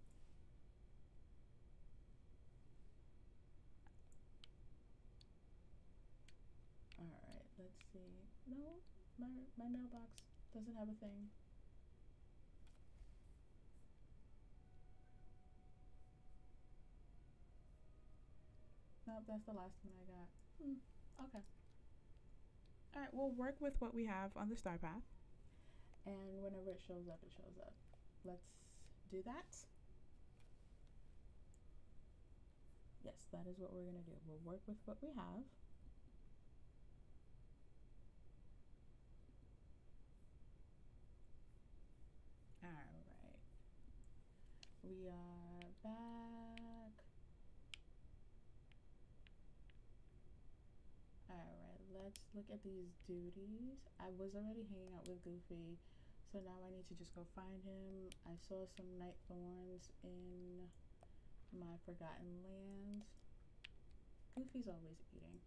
Alright, let's see. No, my mailbox doesn't have a thing. Nope, that's the last one I got. Okay. Alright, we'll work with what we have on the Star Path. And whenever it shows up, it shows up. Let's do that. Yes, that is what we're going to do. We'll work with what we have. Alright. We are back. Alright, let's look at these duties. I was already hanging out with Goofy, so now I need to just go find him. I saw some night thorns in my Forgotten Lands. Goofy's always eating.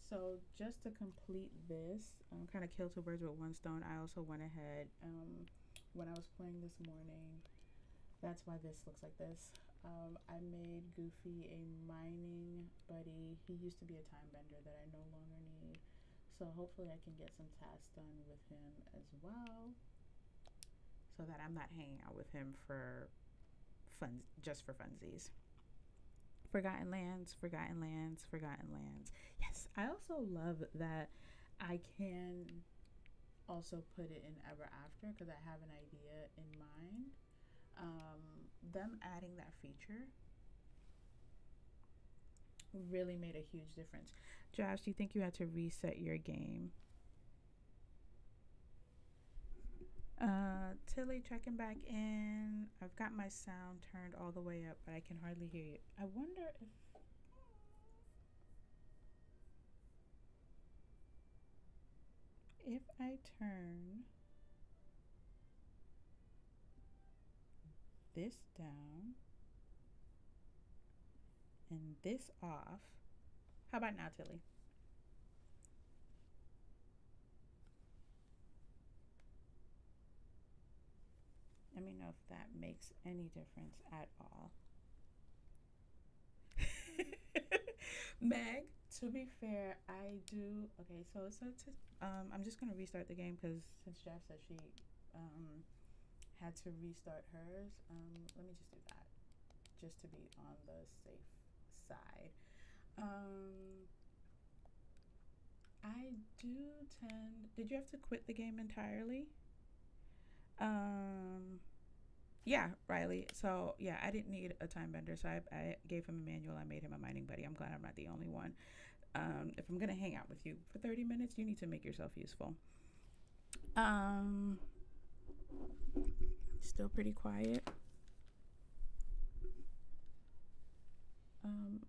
So just to complete this, kind of kill two birds with one stone, I also went ahead, when I was playing this morning, that's why this looks like this. I made Goofy a mining buddy. He used to be a time bender that I no longer need. So hopefully I can get some tasks done with him as well, so that I'm not hanging out with him for fun, just for funsies. Forgotten Lands, Forgotten Lands, Forgotten Lands. Yes, I also love that I can also put it in Ever After because I have an idea in mind. Them adding that feature really made a huge difference. Josh, do you think you had to reset your game? Tilly checking back in. I've got my sound turned all the way up, but I can hardly hear you. I wonder if I turn this down and this off. How about now, Tilly? Let me know if that makes any difference at all. Meg, to be fair, I do. Okay, so I'm just gonna restart the game because since Jeff said she had to restart hers, let me just do that just to be on the safe side. I do tend. Did you have to quit the game entirely? Yeah, Riley. So yeah, I didn't need a time bender, so I gave him a manual. I made him a mining buddy. I'm glad I'm not the only one. If I'm gonna hang out with you for 30 minutes, you need to make yourself useful. Still pretty quiet. Um,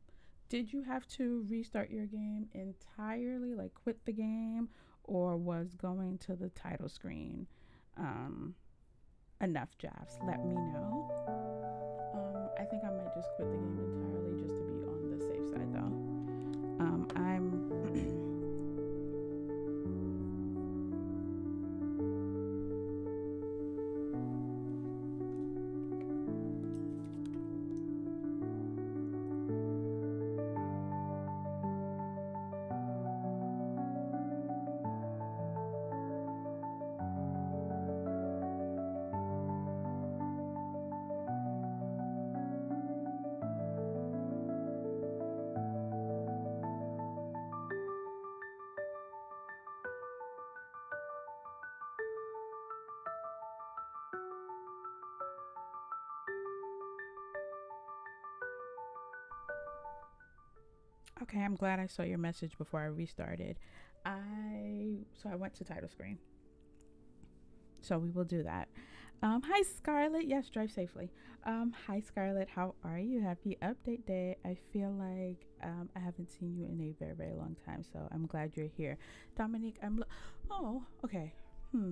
did you have to restart your game entirely, like quit the game, or was going to the title screen um, enough, Jeffs? Let me know. I think I might just quit the game entirely just to be on the safe side, though. I'm okay. I'm glad I saw your message before I restarted. I went to title screen, so we will do that. Hi Scarlett. Yes, drive safely. Hi Scarlett. How are you? Happy update day. I feel like I haven't seen you in a very very long time, so I'm glad you're here. Dominique, oh, okay. Hmm.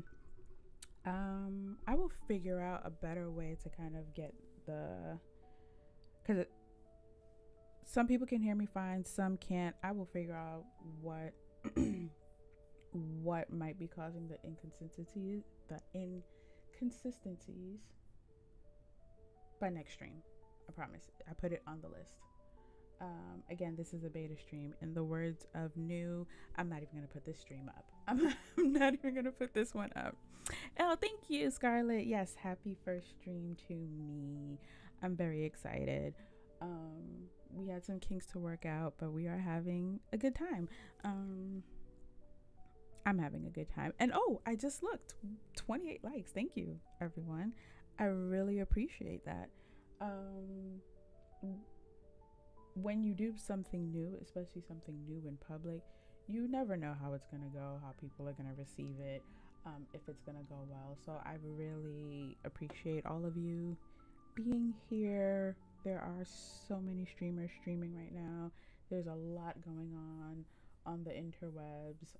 I will figure out a better way to kind of get the because some people can hear me fine, some can't. I will figure out what what might be causing the inconsistencies by next stream. I promise. I put it on the list. Again, this is a beta stream. In the words of New, I'm not even going to put this stream up. I'm not even going to put this one up. Oh, thank you, Scarlett. Yes, happy first stream to me. I'm very excited. We had some kinks to work out, but we are having a good time. Um, I'm having a good time. And oh, I just looked 28 likes. Thank you, everyone. I really appreciate that. Um, when you do something new, especially something new in public, you never know how it's going to go, how people are going to receive it, if it's going to go well. So I really appreciate all of you being here. There are so many streamers streaming right now. There's a lot going on the interwebs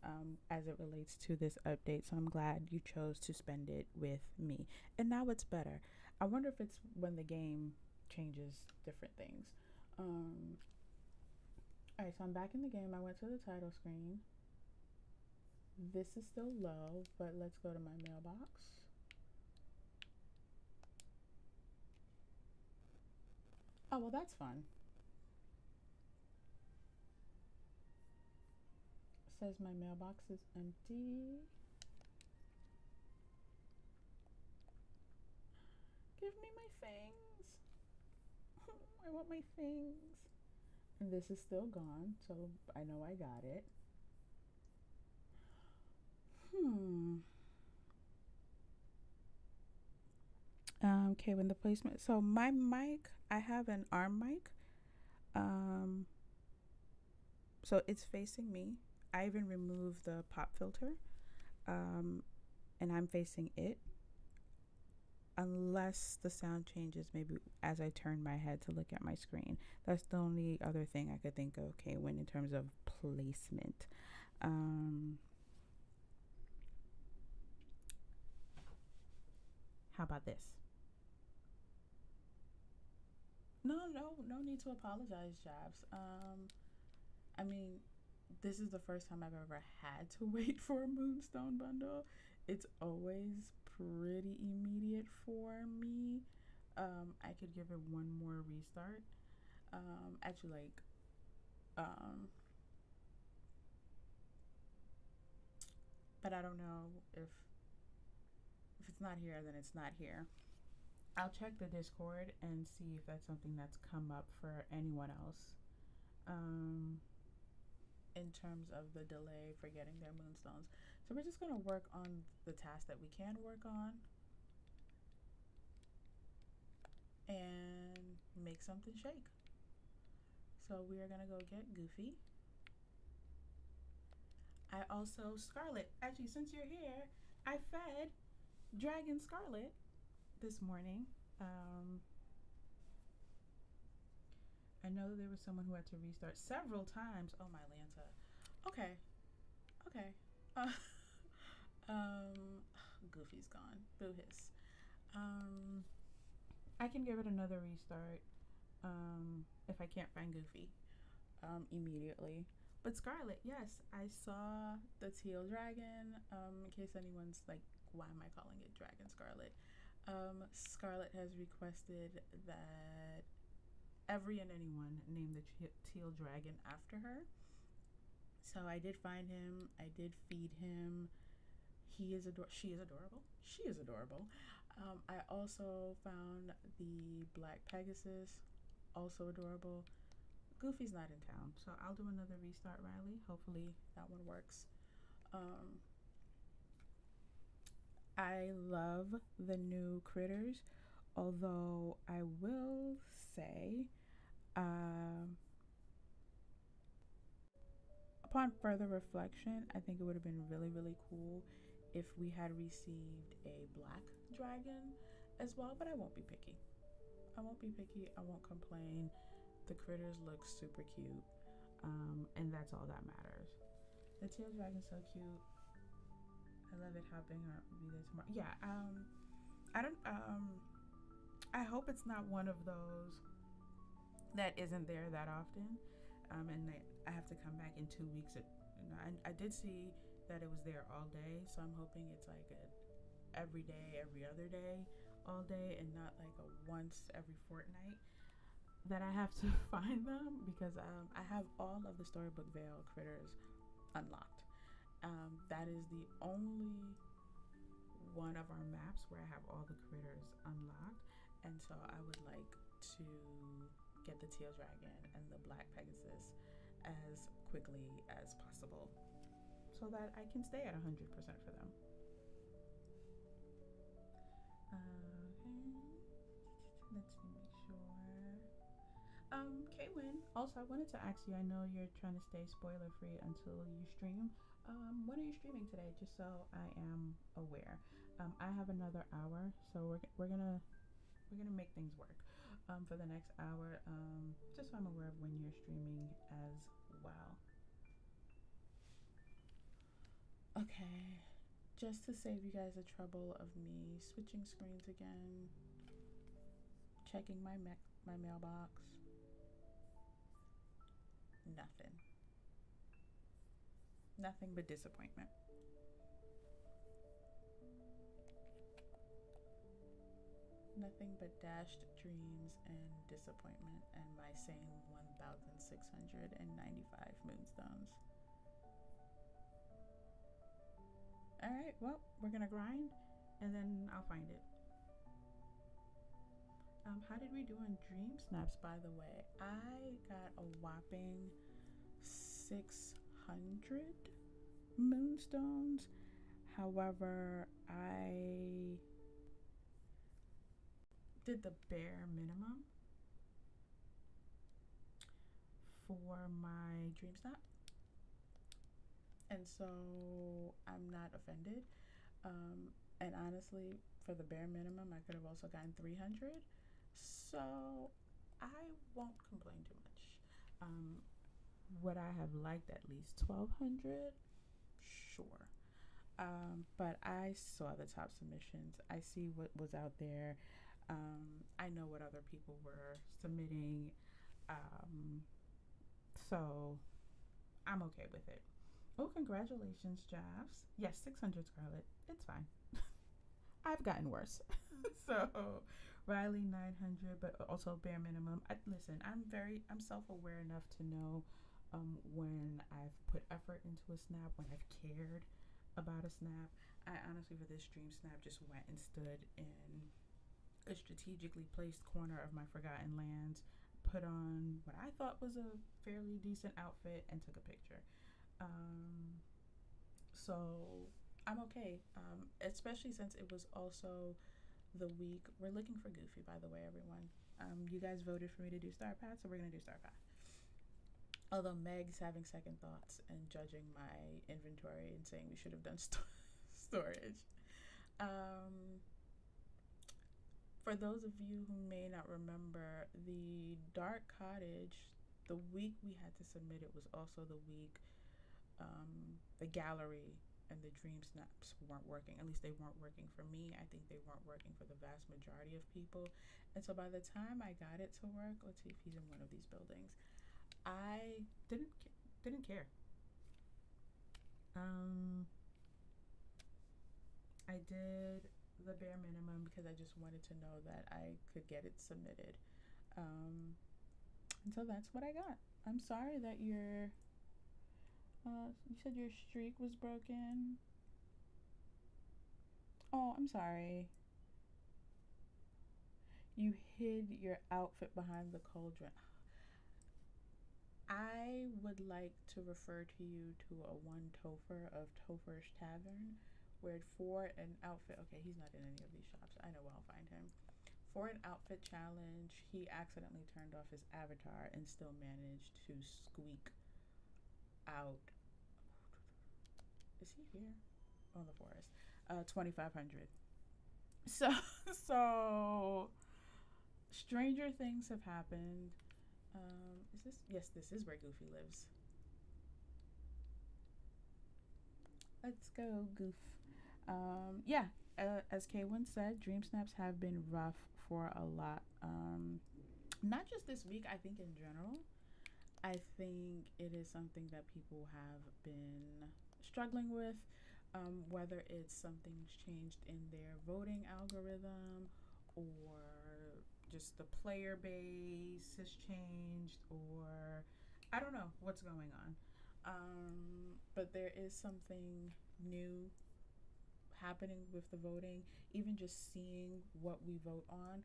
as it relates to this update. So I'm glad you chose to spend it with me. And now it's better. I wonder if it's when the game changes different things. Um, all right, so I'm back in the game. I went to the title screen. This is still low, but let's go to my mailbox. Oh, well, that's fun. It says my mailbox is empty. Give me my things. I want my things. And this is still gone, so I know I got it. Hmm. Okay, when the placement. So my mic, I have an arm mic. Um, so it's facing me. I even removed the pop filter. Um, and I'm facing it. Unless the sound changes, maybe as I turn my head to look at my screen. That's the only other thing I could think of. Okay, when in terms of placement. Um, how about this? No need to apologize, Jabs. I mean, this is the first time I've ever had to wait for a Moonstone bundle. It's always pretty immediate for me. I could give it one more restart. Actually, um, but I don't know if it's not here, then it's not here. I'll check the Discord and see if that's something that's come up for anyone else. Um, in terms of the delay for getting their moonstones. So we're just gonna work on the task that we can work on and make something shake. So we are gonna go get Goofy. I also Scarlet. Actually, since you're here, I fed Dragon Scarlet this morning. I know there was someone who had to restart several times. Oh, my Lanta. Okay. Okay. Goofy's gone. Boo hiss. I can give it another restart if I can't find Goofy immediately. But Scarlet, yes, I saw the teal dragon. In case anyone's like, why am I calling it Dragon Scarlet? Scarlet has requested that every and anyone name the teal dragon after her. So I did find him. I did feed him. He is She is adorable. She is adorable. I also found the black Pegasus, also adorable. Goofy's not in town, so I'll do another restart, Riley. Hopefully that one works. I love the new critters, although I will say, upon further reflection, I think it would have been really, really cool if we had received a black dragon as well, but I won't be picky. I won't be picky. I won't complain. The critters look super cute, and that's all that matters. The teal dragon's so cute. I love it hopping or be there tomorrow. Yeah, I don't, I hope it's not one of those that isn't there that often, and I have to come back in 2 weeks. I did see that it was there all day, so I'm hoping it's like a every day, every other day, all day, and not like a once every fortnight that I have to find them, because I have all of the Storybook Vale critters unlocked. That is the only one of our maps where I have all the critters unlocked, and so I would like to get the teal dragon and the black Pegasus as quickly as possible so that I can stay at 100% for them. Okay, let's make sure. Kaylin, also I wanted to ask you, I know you're trying to stay spoiler free until you stream. When are you streaming today, just so I am aware? I have another hour, so we're gonna make things work for the next hour, just so I'm aware of when you're streaming as well. Okay, just to save you guys the trouble of me switching screens again, checking my mailbox. Nothing but disappointment. Nothing but dashed dreams and disappointment and my same 1,695 moonstones. Alright, well, we're gonna grind and then I'll find it. How did we do on Dream Snaps, by the way? I got a whopping 600 moonstones. However, I did the bare minimum for my Dream Snap, and so I'm not offended. And honestly, for the bare minimum, I could have also gotten 300, so I won't complain too much. Would I have liked at least 1,200? Sure. But I saw the top submissions. I see what was out there. I know what other people were submitting. So I'm okay with it. Oh, congratulations, Jeffs. Yes, 600, Scarlet. It's fine. I've gotten worse. So Riley, 900, but also bare minimum. Listen, I'm self-aware enough to know when I've put effort into a snap, when I've cared about a snap. I honestly, for this Dream Snap, just went and stood in a strategically placed corner of my Forgotten Lands, put on what I thought was a fairly decent outfit, and took a picture. So I'm okay, especially since it was also the week. We're looking for Goofy, by the way, everyone. You guys voted for me to do Star Path, so we're going to do Star Path. Although Meg's having second thoughts and judging my inventory and saying we should have done storage. Um, for those of you who may not remember, the Dark Cottage, the week we had to submit it was also the week the gallery and the dream snaps weren't working. At least they weren't working for me. I think they weren't working for the vast majority of people. And so by the time I got it to work, let's see if he's in one of these buildings. I didn't care. Um, I did the bare minimum because I just wanted to know that I could get it submitted. Um, and so that's what I got. I'm sorry that you said your streak was broken. Oh, I'm sorry. You hid your outfit behind the cauldron. I would like to refer to you to a one Topher of Topher's Tavern, where for an outfit, okay, he's not in any of these shops. I know where I'll find him. For an outfit challenge, he accidentally turned off his avatar and still managed to squeak out. Is he here? On the forest. 2,500. So, so stranger things have happened. Is this? Yes, this is where Goofy lives. Let's go, Goof. Yeah, as K1 said, dream snaps have been rough for a lot. Not just this week, I think in general. I think it is something that people have been struggling with, whether it's something's changed in their voting algorithm or just the player base has changed, or I don't know what's going on. But there is something new happening with the voting, even just seeing what we vote on.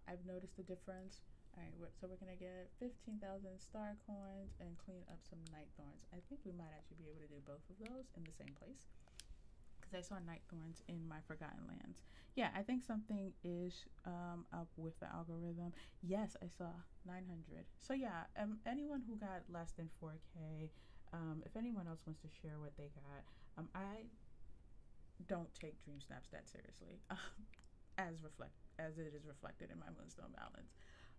I've noticed the difference. All right, so we're gonna get 15,000 star coins and clean up some night thorns. I think we might actually be able to do both of those in the same place because I saw night thorns in my Forgotten Lands. Yeah, I think something is up with the algorithm. Yes, I saw 900. So yeah, anyone who got less than 4K, if anyone else wants to share what they got, I don't take dream snaps that seriously, as it is reflected in my moonstone balance.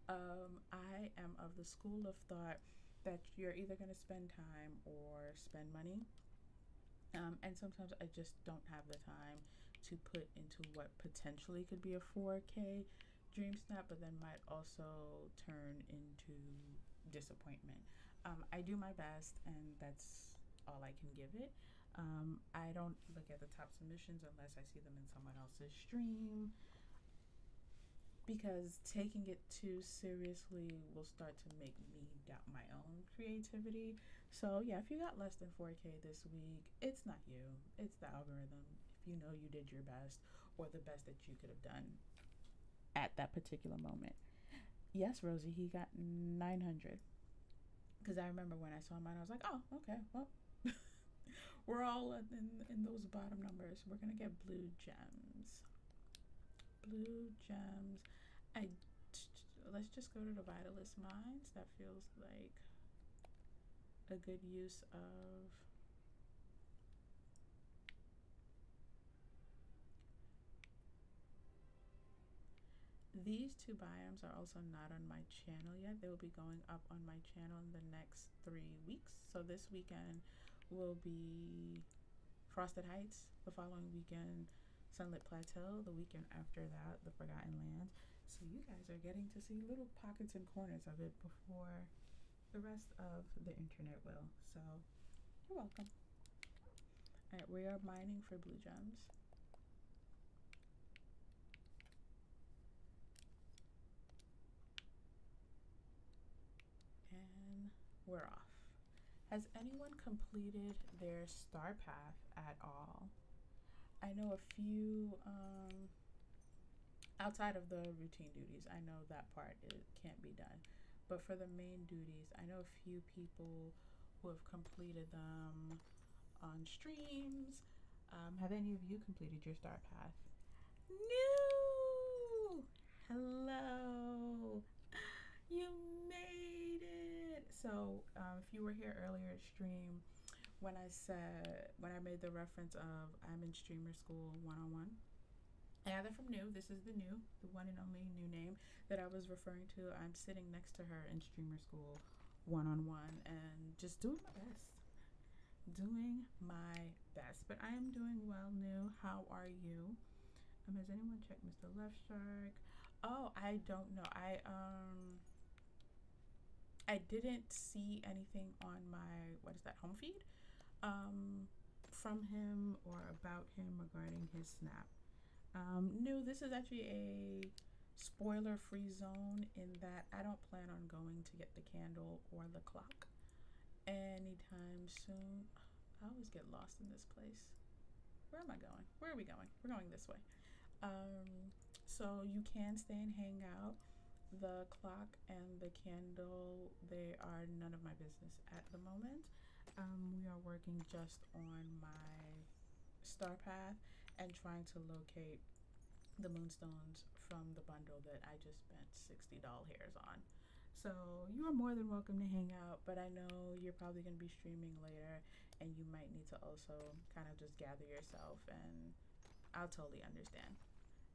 I am of the school of thought that you're either going to spend time or spend money. And sometimes I just don't have the time to put into what potentially could be a 4K dream snap, but then might also turn into disappointment. I do my best, and that's all I can give it. I don't look at the top submissions unless I see them in someone else's stream, because taking it too seriously will start to make me doubt my own creativity. So yeah, if you got less than 4K this week, it's not you, it's the algorithm. If you know you did your best or the best that you could have done at that particular moment. Yes, Rosie, he got 900. Because I remember when I saw mine, I was like, oh, okay, well, we're all in those bottom numbers. We're going to get blue gems. Blue gems. Let's just go to the Vitalist Mines. That feels like a good use of these two biomes. Are also not on my channel yet. They will be going up on my channel in the next 3 weeks. So this weekend will be Frosted Heights. The following weekend, Sunlit Plateau. The weekend after that, the Forgotten Lands. So you guys are getting to see little pockets and corners of it before the rest of the internet will. So you're welcome. All right, we are mining for blue gems. And we're off. Has anyone completed their star path at all? I know a few, outside of the routine duties, I know that part can't be done. But for the main duties, I know a few people who have completed them on streams. Have any of you completed your star path? No! Hello! You made it! So, if you were here earlier at stream, when I made the reference of I'm in streamer school 101, I gather from New, this is the one and only new name that I was referring to. I'm sitting next to her in streamer school 101 and just doing my best. Doing my best. But I am doing well, New. How are you? Has anyone checked Mr. Left Shark? Oh, I don't know. I didn't see anything on my what is that home feed from him or about him regarding his snap. No, this is actually a spoiler-free zone in that I don't plan on going to get the candle or the clock anytime soon. I always get lost in this place. Where am I going? Where are we going? We're going this way. So you can stay and hang out. The clock and the candle, they are none of my business at the moment. We are working just on my star path and trying to locate the moonstones from the bundle that I just spent $60 hairs on. So you are more than welcome to hang out, but I know you're probably going to be streaming later and you might need to also kind of just gather yourself, and I'll totally understand.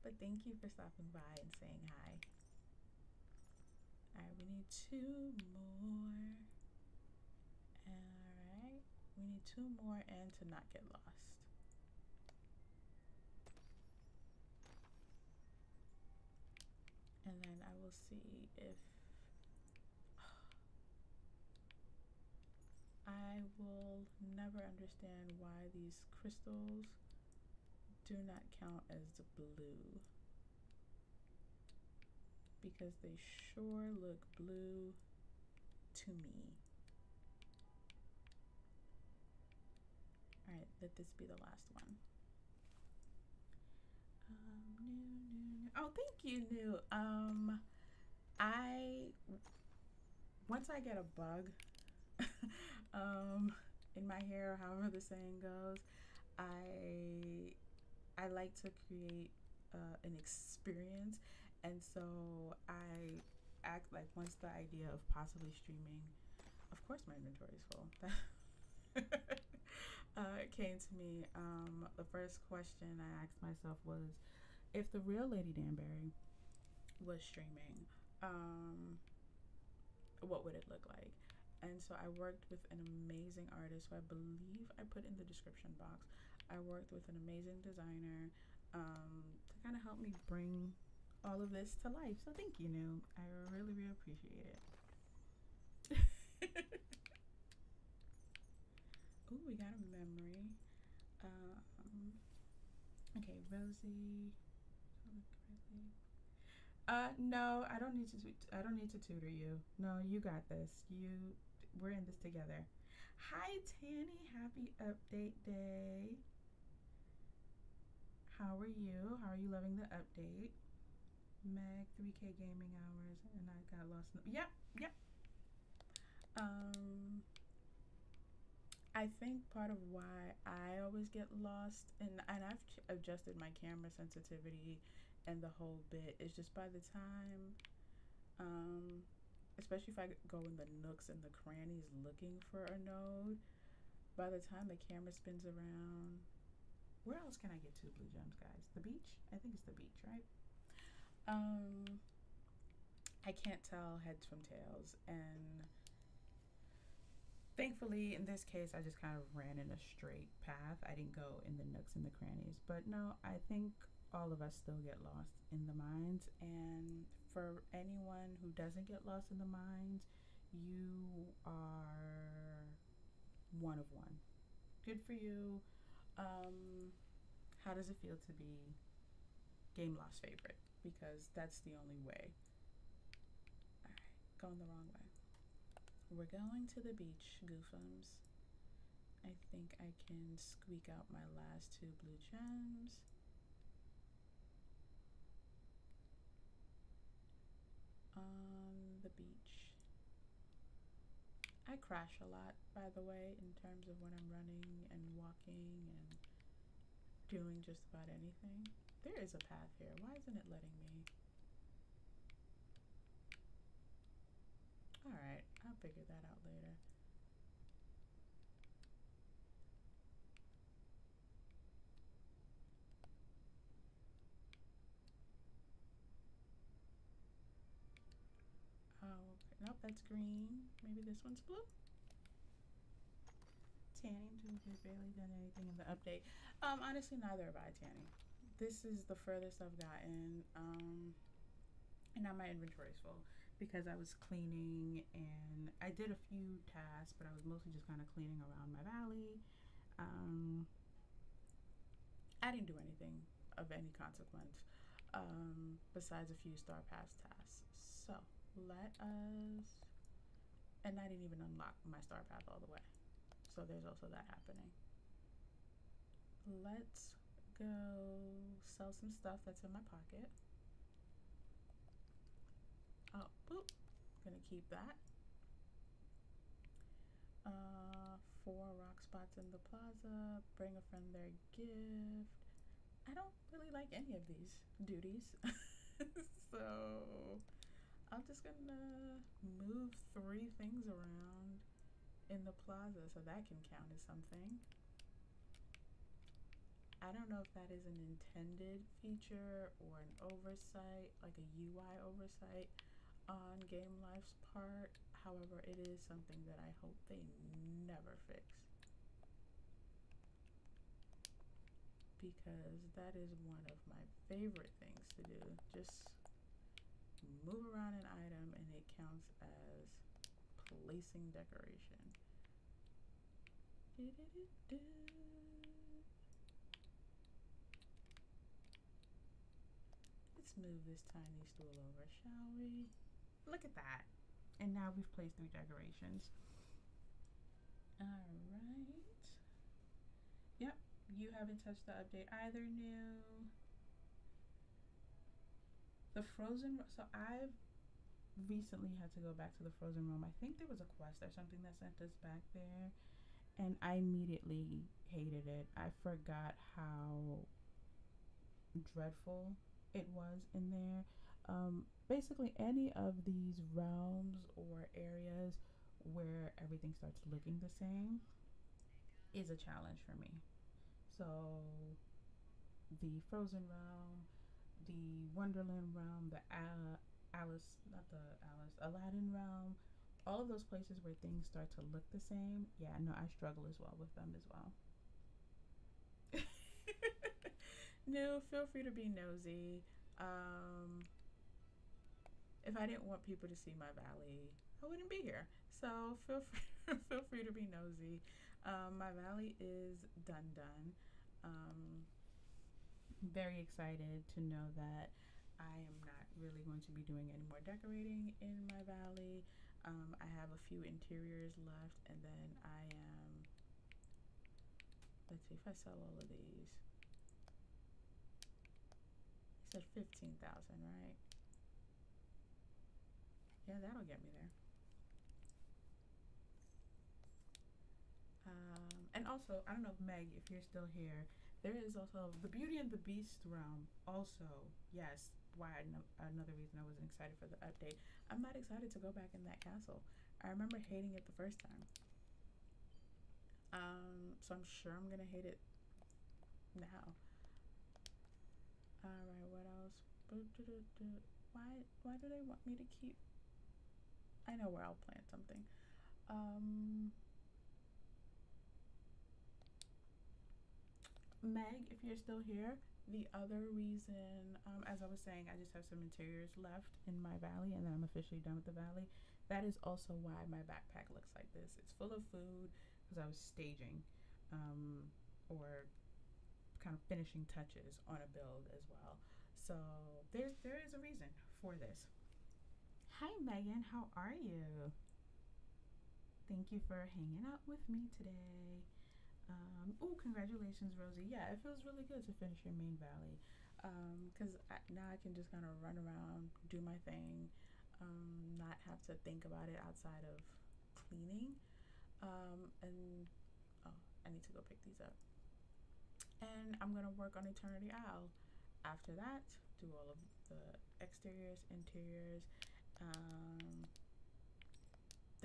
But thank you for stopping by and saying hi. Alright, we need two more. Alright, we need two more and to not get lost. And then I will see if I will never understand why these crystals do not count as blue, because they sure look blue to me. Alright, let this be the last one. New. Oh, thank you, New. Once I get a bug in my hair, however the saying goes, I like to create an experience, and so I act like once the idea of possibly streaming, of course my inventory is full. It came to me. The first question I asked myself was, if the real Lady Danbury was streaming, what would it look like? And so I worked with an amazing artist who I believe I put in the description box. I worked with an amazing designer to kind of help me bring all of this to life. So thank you, New. I really, really appreciate it. Ooh, we got a memory. Okay, Rosie. No, I don't need to. I don't need to tutor you. No, you got this. We're in this together. Hi, Tanny. Happy update day. How are you? How are you loving the update? Meg, 3K gaming hours, and I got lost. Yep. I think part of why I always get lost, and I've adjusted my camera sensitivity and the whole bit, is just by the time, especially if I go in the nooks and the crannies looking for a node, by the time the camera spins around, where else can I get two blue gems, guys? The beach? I think it's the beach, right? I can't tell heads from tails, and thankfully, in this case, I just kind of ran in a straight path. I didn't go in the nooks and the crannies. But no, I think all of us still get lost in the mines. And for anyone who doesn't get lost in the mines, you are one of one. Good for you. How does it feel to be Game Lost favorite? Because that's the only way. Alright, going the wrong way. We're going to the beach, goofums. I think I can squeak out my last two blue gems. On the beach. I crash a lot, by the way, in terms of when I'm running and walking and doing just about anything. There is a path here. Why isn't it letting me? Alright, I'll figure that out later. That's green. Maybe this one's blue. Tanning to have barely done anything in the update. Honestly, neither have I tanning. This is the furthest I've gotten. And now my inventory is full because I was cleaning and I did a few tasks, but I was mostly just kind of cleaning around my valley. I didn't do anything of any consequence besides a few Star Pass tasks. So let us, and I didn't even unlock my Star Path all the way. So there's also that happening. Let's go sell some stuff that's in my pocket. Oh, boop. Gonna keep that. 4 rock spots in the plaza. Bring a friend their gift. I don't really like any of these duties. So I'm just gonna move 3 things around in the plaza so that can count as something. I don't know if that is an intended feature or an oversight, like a UI oversight on Game Life's part. However, it is something that I hope they never fix, because that is one of my favorite things to do. Just move around an item and it counts as placing decoration. Let's move this tiny stool over, shall we? Look at that. And now we've placed 3 decorations. Alright. Yep, you haven't touched the update either, new. The frozen, so I've recently had to go back to the frozen realm. I think there was a quest or something that sent us back there, and I immediately hated it. I forgot how dreadful it was in there. Basically, any of these realms or areas where everything starts looking the same is a challenge for me. So, the Frozen realm, the Wonderland realm, the Aladdin realm, all of those places where things start to look the same, yeah, no, I struggle as well with them as well. No, feel free to be nosy. If I didn't want people to see my valley, I wouldn't be here. So feel free to be nosy. My valley is done. Very excited to know that I am not really going to be doing any more decorating in my valley. I have a few interiors left, and then I am, let's see if I sell all of these. I said 15,000, right? Yeah, that'll get me there. And also, I don't know if Meg, if you're still here, there is also the Beauty and the Beast realm. Also, yes, another reason I wasn't excited for the update. I'm not excited to go back in that castle. I remember hating it the first time. So I'm sure I'm gonna hate it now. Alright, what else? Why do they want me to keep? I know where I'll plant something. Meg, if you're still here, the other reason, as I was saying, I just have some interiors left in my valley, and then I'm officially done with the valley. That is also why my backpack looks like this. It's full of food because I was staging, or kind of finishing touches on a build as well. So there is a reason for this. Hi Megan, how are you? Thank you for hanging out with me today. Oh, congratulations, Rosie. Yeah, it feels really good to finish your main valley, because now I can just kind of run around, do my thing, not have to think about it outside of cleaning. And oh, I need to go pick these up. And I'm gonna work on Eternity Isle. After that, do all of the exteriors, interiors,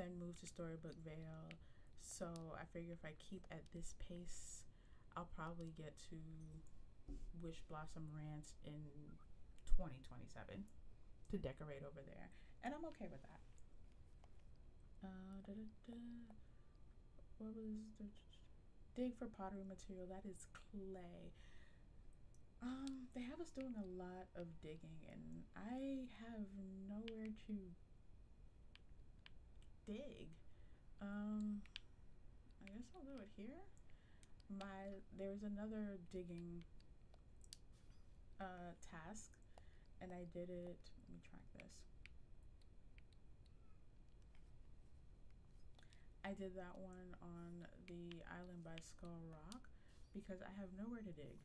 then move to Storybook Vale. So I figure if I keep at this pace, I'll probably get to Wish Blossom Ranch in 2027 to decorate over there. And I'm okay with that. Da, da, da. What was the dig for pottery material? That is clay. They have us doing a lot of digging, and I have nowhere to dig. I guess I'll do it here. There's another digging task, and I did it. Let me track this. I did that one on the island by Skull Rock because I have nowhere to dig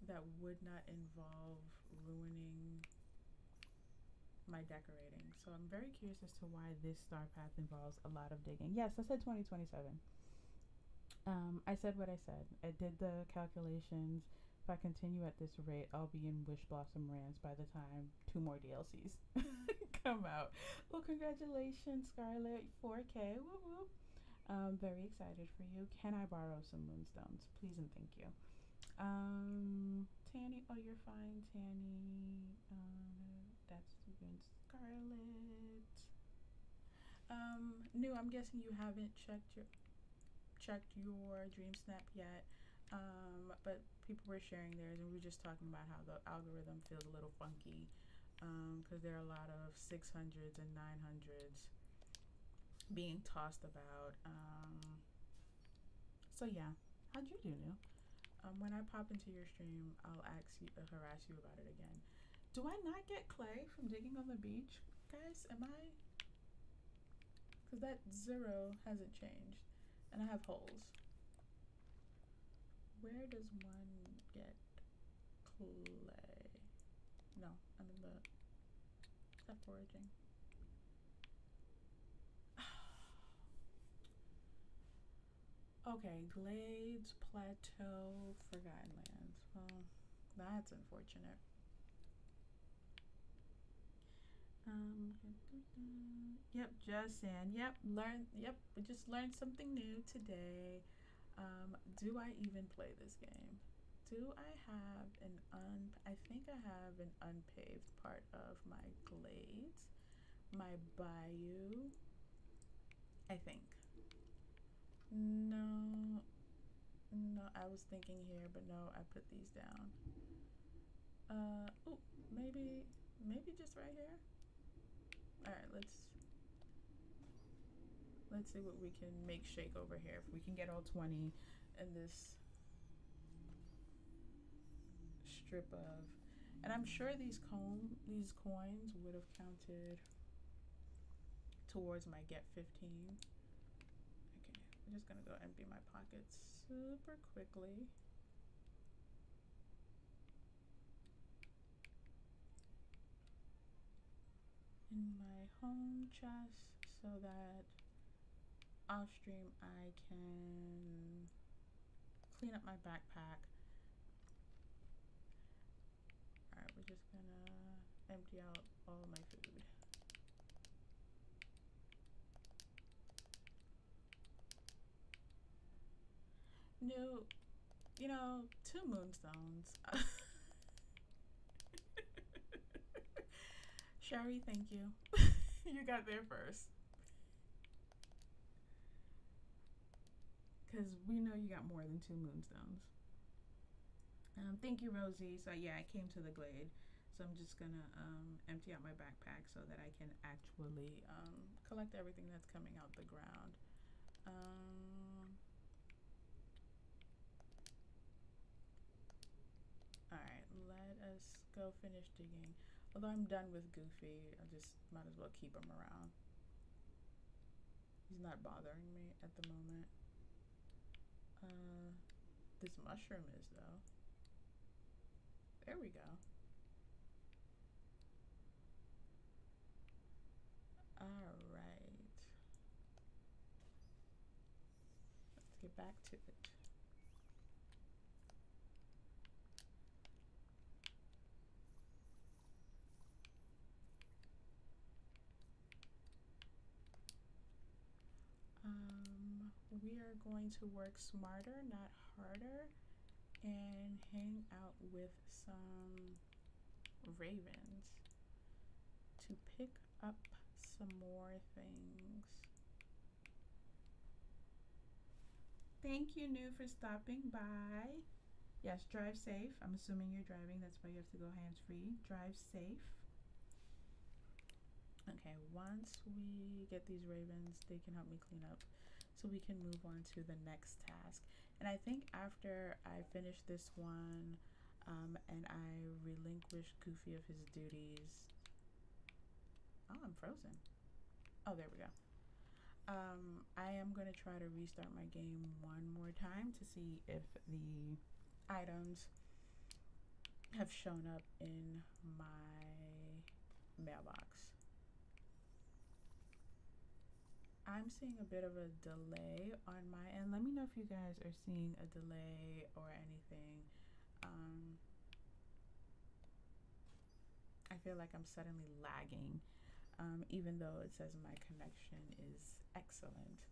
that would not involve ruining my decorating. So I'm very curious as to why this star path involves a lot of digging. Yes, I said 2027. I said what I said. I did the calculations. If I continue at this rate, I'll be in Wish Blossom Ranch by the time 2 more DLCs come out. Well, congratulations, Scarlett. 4K. Whoop whoop. Very excited for you. Can I borrow some moonstones? Please and thank you. Tanny. Oh, you're fine, Tanny. That's been Scarlett. New. I'm guessing you haven't checked your Dream Snap yet. But people were sharing theirs, and we were just talking about how the algorithm feels a little funky because there are a lot of 600s and 900s being tossed about. So yeah, how'd you do, New? When I pop into your stream, I'll harass you about it again. Do I not get clay from digging on the beach, guys? Am I? Because that 0 hasn't changed, and I have holes. Where does one get clay? No, I'm in the. Is that foraging? Okay, Glades, Plateau, Forgotten Lands. Well, that's unfortunate. Yep, just saying. Yep, we just learned something new today. Do I even play this game? Do I have I think I have an unpaved part of my glades, my bayou. I think. No, I was thinking here, but no, I put these down. Oh, maybe just right here. All right, let's see what we can make shake over here. If we can get all 20 in this strip of, and I'm sure these coins would have counted towards my get 15. Okay, I'm just gonna go empty my pockets super quickly. In my home chest so that off stream I can clean up my backpack. Alright, we're just gonna empty out all my food. No, 2 moonstones. Sherry, thank you. You got there first. Because we know you got more than 2 moonstones. Thank you, Rosie. So yeah, I came to the glade. So I'm just gonna empty out my backpack so that I can actually collect everything that's coming out the ground. Alright, let us go finish digging. Although I'm done with Goofy, I just might as well keep him around. He's not bothering me at the moment. This mushroom is, though. There we go. Alright. Let's get back to it. We are going to work smarter, not harder, and hang out with some ravens to pick up some more things. Thank you, New, for stopping by. Yes, drive safe. I'm assuming you're driving. That's why you have to go hands-free. Drive safe. Okay, once we get these ravens, they can help me clean up so we can move on to the next task. And I think after I finish this one and I relinquish Goofy of his duties. Oh, I'm frozen. Oh, there we go. I am going to try to restart my game one more time to see if the items have shown up in my mailbox. I'm seeing a bit of a delay on my end. Let me know if you guys are seeing a delay or anything. I feel like I'm suddenly lagging, even though it says my connection is excellent.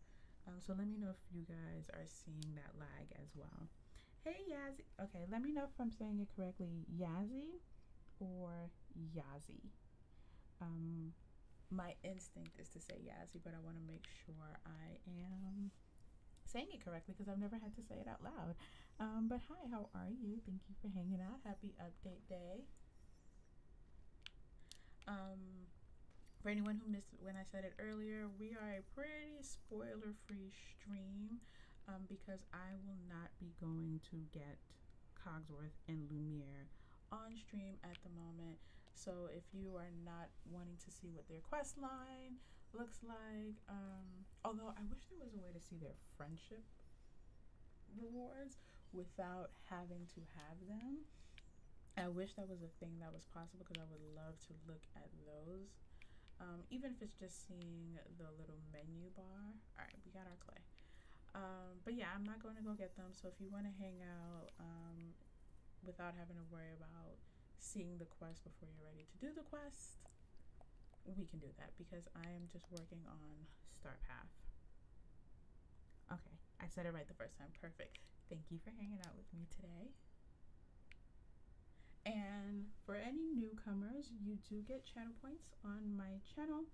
So let me know if you guys are seeing that lag as well. Hey, Yazzie. Okay, let me know if I'm saying it correctly. Yazzie or Yazzie. My instinct is to say Yazzie, but I want to make sure I am saying it correctly because I've never had to say it out loud. But hi, how are you? Thank you for hanging out. Happy update day. For anyone who missed when I said it earlier, we are a pretty spoiler-free stream because I will not be going to get Cogsworth and Lumiere on stream at the moment. So if you are not wanting to see what their quest line looks like, although I wish there was a way to see their friendship rewards without having to have them. I wish that was a thing that was possible because I would love to look at those. Even if it's just seeing the little menu bar. Alright, we got our clay. But yeah, I'm not going to go get them. So if you want to hang out without having to worry about seeing the quest before you're ready to do the quest, we can do that because I am just working on Star Path. Okay, I said it right the first time. Perfect. Thank you for hanging out with me today. And for any newcomers, you do get channel points on my channel.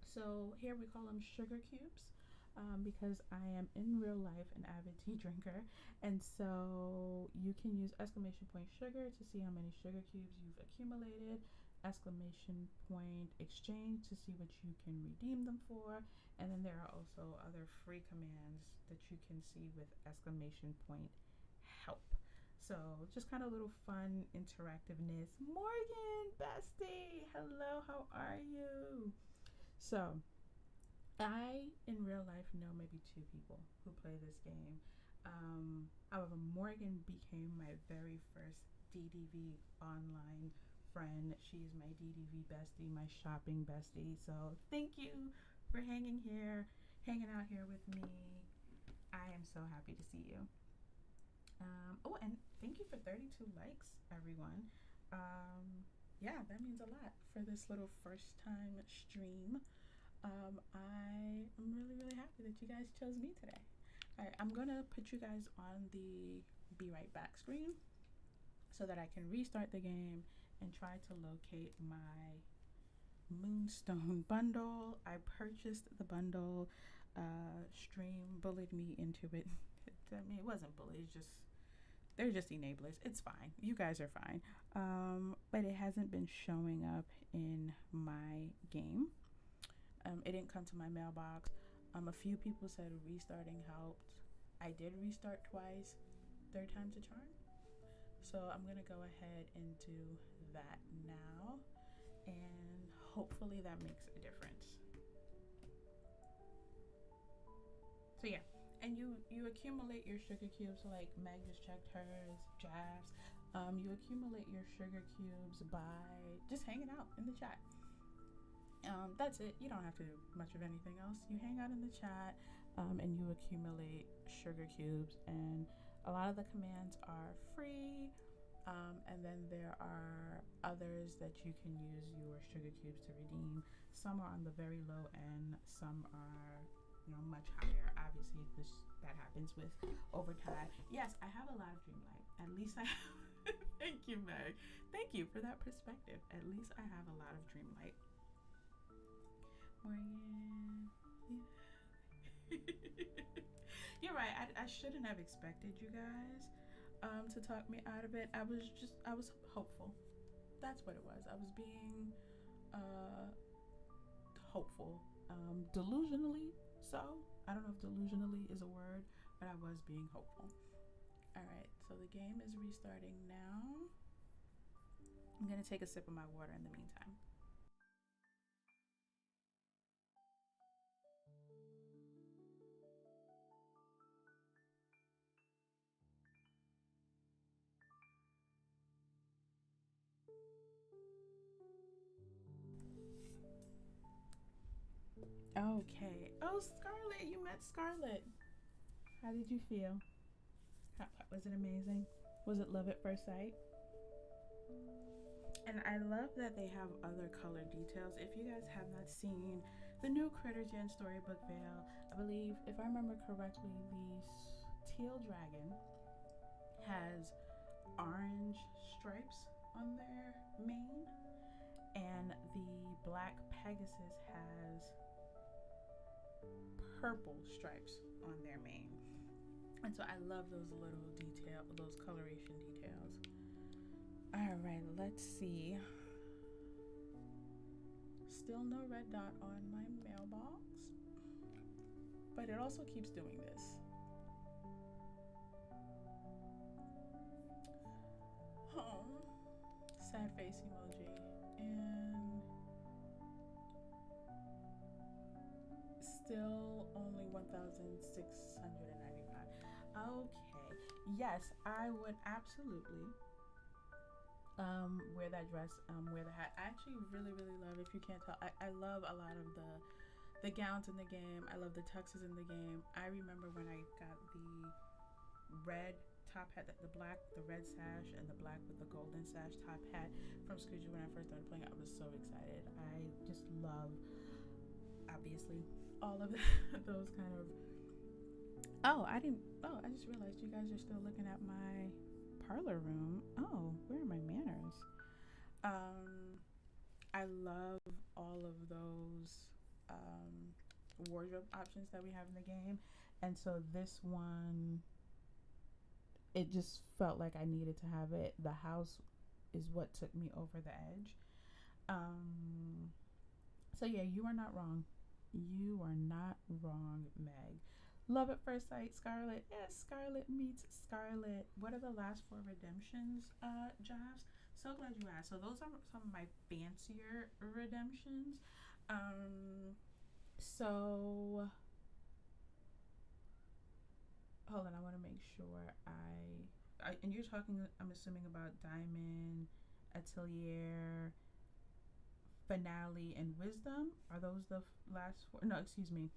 So here we call them sugar cubes because I am in real life an avid tea drinker. And so you can use exclamation point sugar to see how many sugar cubes you've accumulated, exclamation point exchange to see what you can redeem them for. And then there are also other free commands that you can see with exclamation point help. So just kind of a little fun interactiveness. Morgan, bestie, hello, how are you? So I, in real life, know maybe 2 people who play this game. However, Morgan became my very first DDV online friend. She is my DDV bestie, my shopping bestie. So thank you for hanging out here with me. I am so happy to see you. Oh, and thank you for 32 likes, everyone. Yeah, that means a lot for this little first time stream. I am really, really happy that you guys chose me today. Alright, I'm gonna put you guys on the be right back screen so that I can restart the game and try to locate my Moonstone bundle. I purchased the bundle. Stream bullied me into it. I mean, it wasn't bullied, it's just they're just enablers. It's fine. You guys are fine. But it hasn't been showing up in my game. It didn't come to my mailbox. A few people said restarting helped. I did restart twice. 3rd time's a charm. So I'm going to go ahead and do that now. And hopefully that makes a difference. So yeah. And you accumulate your sugar cubes, like Meg just checked hers, Jabs. You accumulate your sugar cubes by just hanging out in the chat. That's it. You don't have to do much of anything else. You hang out in the chat and you accumulate sugar cubes. And a lot of the commands are free. And then there are others that you can use your sugar cubes to redeem. Some are on the very low end. Some are much higher. Obviously that happens with overtime. Yes, I have a lot of Dreamlight. At least I have. Thank you, Meg. Thank you for that perspective. At least I have a lot of Dreamlight. Morgan. You're right. I shouldn't have expected you guys to talk me out of it. I was hopeful. That's what it was. I was being hopeful. Delusionally so. I don't know if delusionally is a word, but I was being hopeful. Alright, so the game is restarting now. I'm gonna take a sip of my water in the meantime. Okay. Oh, Scarlett, you met Scarlett. How did you feel? Was it amazing? Was it love at first sight? And I love that they have other color details. If you guys have not seen the new Critter Gen storybook Veil, I believe, if I remember correctly, the teal dragon has orange stripes on their mane, and the black Pegasus has purple stripes on their mane. And so I love those little those coloration details. All right, let's see. Still no red dot on my mailbox, but it also keeps doing this. Oh, sad face emoji. And still only 1,695. Okay, yes, I would absolutely wear that dress, wear the hat. I actually really love, if you can't tell, I love a lot of the gowns in the game. I love the tuxes in the game. I remember when I got the red top hat, the red sash and the black with the golden sash top hat from Scrooge when I first started playing. I was so excited. I just love, obviously, all of those kind of. I just realized you guys are still looking at my parlor room. Oh, where are my manners? I love all of those wardrobe options that we have in the game, and so this one, it just felt like I needed to have it. The house is what took me over the edge. So yeah, you are not wrong. You are not wrong, Meg. Love at first sight, Scarlett. Yes, Scarlett meets Scarlett. What are the last four redemptions, Jobs? So glad you asked. So those are some of my fancier redemptions. So hold on, I want to make sure and you're talking, I'm assuming, about Diamond, Atelier, Finale, and Wisdom. Are those the last four? No, excuse me.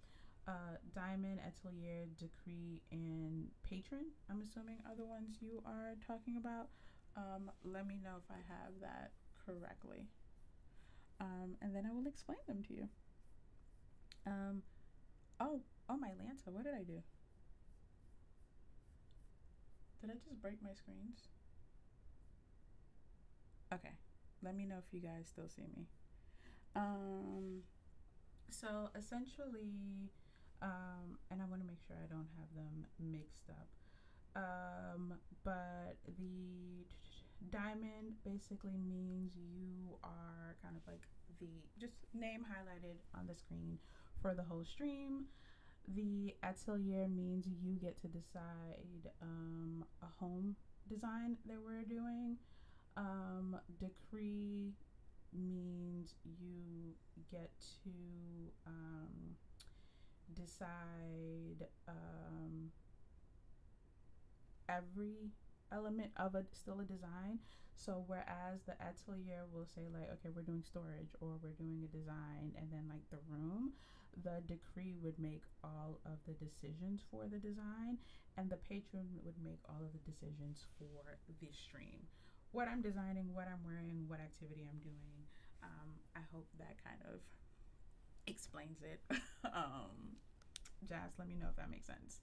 Diamond, Atelier, Decree, and Patron, I'm assuming, are the ones you are talking about. Let me know if I have that correctly. And then I will explain them to you. Oh, my Lanta, what did I do? Did I just break my screens? Okay, let me know if you guys still see me. So essentially, and I want to make sure I don't have them mixed up. But the diamond basically means you are kind of like the just name highlighted on the screen for the whole stream. The atelier means you get to decide a home design that we're doing. Decree means you get to decide every element of still a design. So whereas the atelier will say like, okay, we're doing storage or we're doing a design and then like the room, the decree would make all of the decisions for the design, and the patron would make all of the decisions for the stream. What I'm designing, what I'm wearing, what activity I'm doing. I hope that kind of explains it. Jazz, let me know if that makes sense.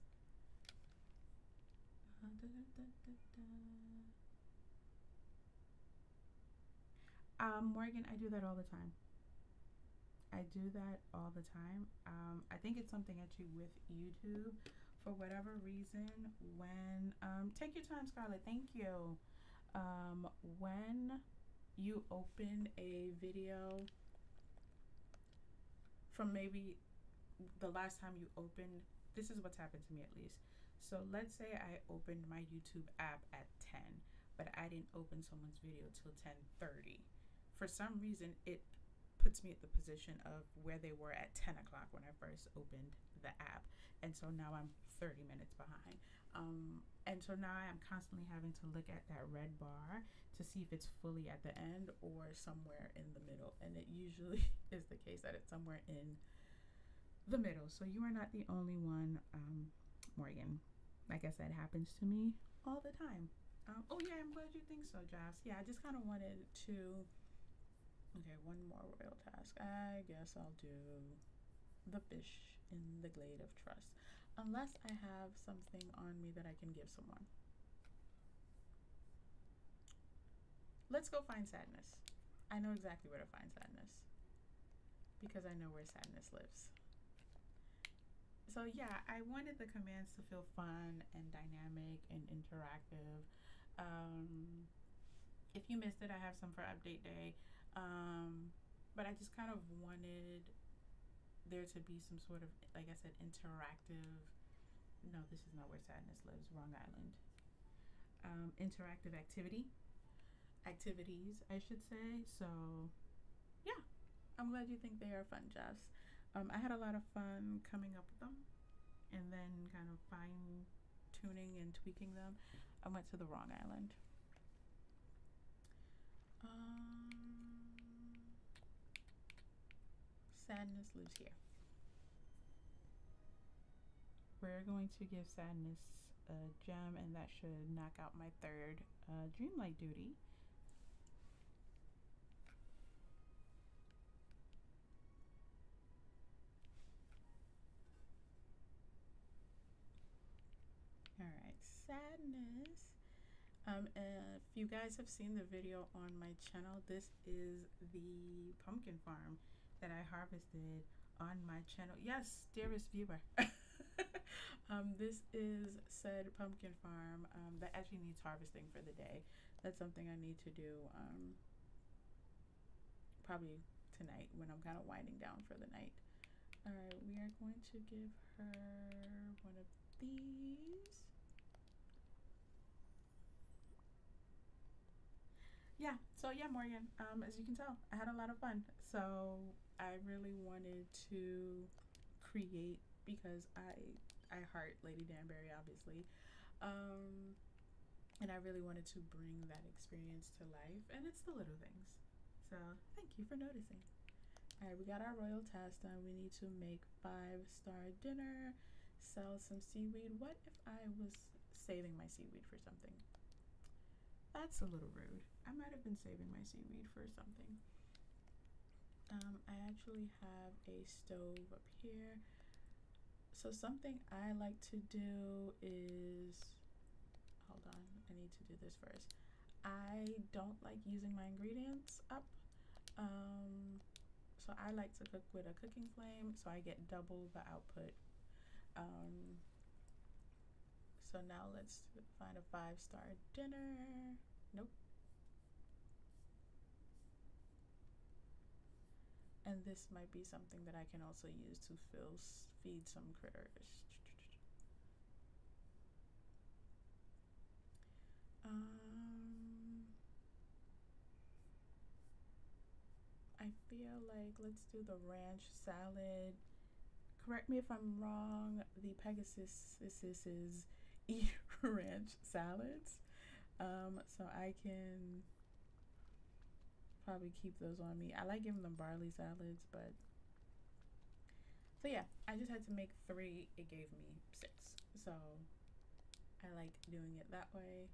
Morgan, I do that all the time. I do that all the time. I think it's something actually with YouTube. For whatever reason, when take your time, Scarlett. Thank you. When you open a video from maybe the last time you opened, this is what's happened to me at least. So let's say I opened my YouTube app at 10, but I didn't open someone's video till 10:30. For some reason, it puts me at the position of where they were at 10 o'clock when I first opened the app. And so now I'm 30 minutes behind. And so now I'm constantly having to look at that red bar to see if it's fully at the end or somewhere in the middle. And it usually is the case that it's somewhere in the middle. So you are not the only one, Morgan. Like I said, it happens to me all the time. Oh yeah, I'm glad you think so, Joss. Yeah, I just kind of wanted to. Okay, one more royal task. I guess I'll do the fish in the glade of trust, unless I have something on me that I can give someone. Let's go find sadness. I know exactly where to find sadness because I know where sadness lives. So yeah, I wanted the commands to feel fun and dynamic and interactive. If you missed it, I have some for update day. But I just kind of wanted there to be some sort of, like I said, interactive. No, this is not where sadness lives. Wrong island. Interactive activities, I should say. So yeah, I'm glad you think they are fun, Jess. I had a lot of fun coming up with them and then kind of fine tuning and tweaking them. I went to the wrong island. Sadness lives here. We're going to give sadness a gem, and that should knock out my third Dreamlight duty. Alright, sadness. If you guys have seen the video on my channel, this is the pumpkin farm that I harvested on my channel. Yes, dearest viewer. This is said pumpkin farm that actually needs harvesting for the day. That's something I need to do probably tonight when I'm kind of winding down for the night. Alright, we are going to give her one of these. Yeah, so yeah, Morgan, as you can tell, I had a lot of fun. So I really wanted to create because I heart Lady Danbury, obviously. And I really wanted to bring that experience to life, and it's the little things. So thank you for noticing. All right, we got our royal task done. We need to make 5-star dinner, sell some seaweed. What if I was saving my seaweed for something? That's a little rude. I might have been saving my seaweed for something. I actually have a stove up here. So something I like to do is, hold on, I need to do this first. I don't like using my ingredients up. So I like to cook with a cooking flame so I get double the output. So now let's find a 5-star dinner. Nope. And this might be something that I can also use to feed some critters. I feel like let's do the ranch salad. Correct me if I'm wrong, the Pegasus is eat ranch salads. So I can probably keep those on me. I like giving them barley salads, but so yeah, I just had to make 3. It gave me 6. So I like doing it that way.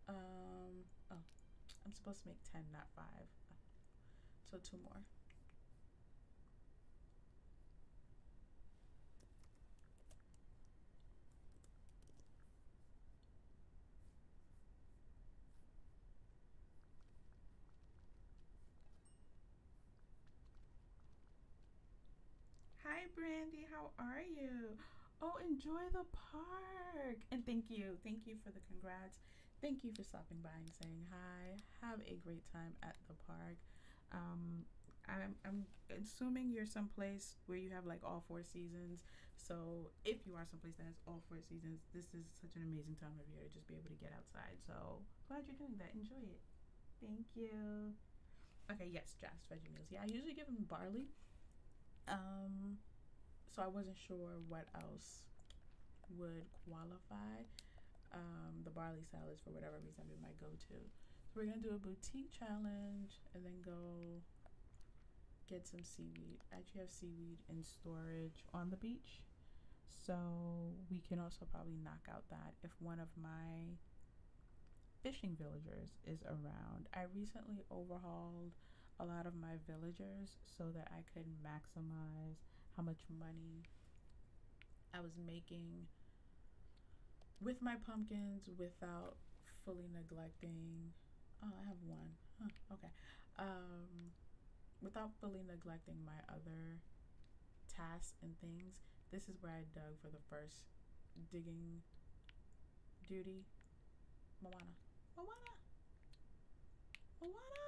Oh, I'm supposed to make 10, not 5. So 2 more. are you? Oh, enjoy the park. And thank you for the congrats. Thank you for stopping by and saying hi. Have a great time at the park. Um, I'm assuming you're someplace where you have like all four seasons. So if you are someplace that has all four seasons, this is such an amazing time of year to just be able to get outside. So glad you're doing that. Enjoy it. Thank you. Okay, yes, just veggie meals. Yeah, I usually give them barley. Um, so I wasn't sure what else would qualify. The barley salads, for whatever reason, be my go-to. So we're gonna do a boutique challenge and then go get some seaweed. I actually have seaweed in storage on the beach, so we can also probably knock out that if one of my fishing villagers is around. I recently overhauled a lot of my villagers so that I could maximize how much money I was making with my pumpkins without fully neglecting. Oh, I have one. Huh, okay. Um, Without fully neglecting my other tasks and things. This is where I dug for the first digging duty. Moana. Moana. Moana.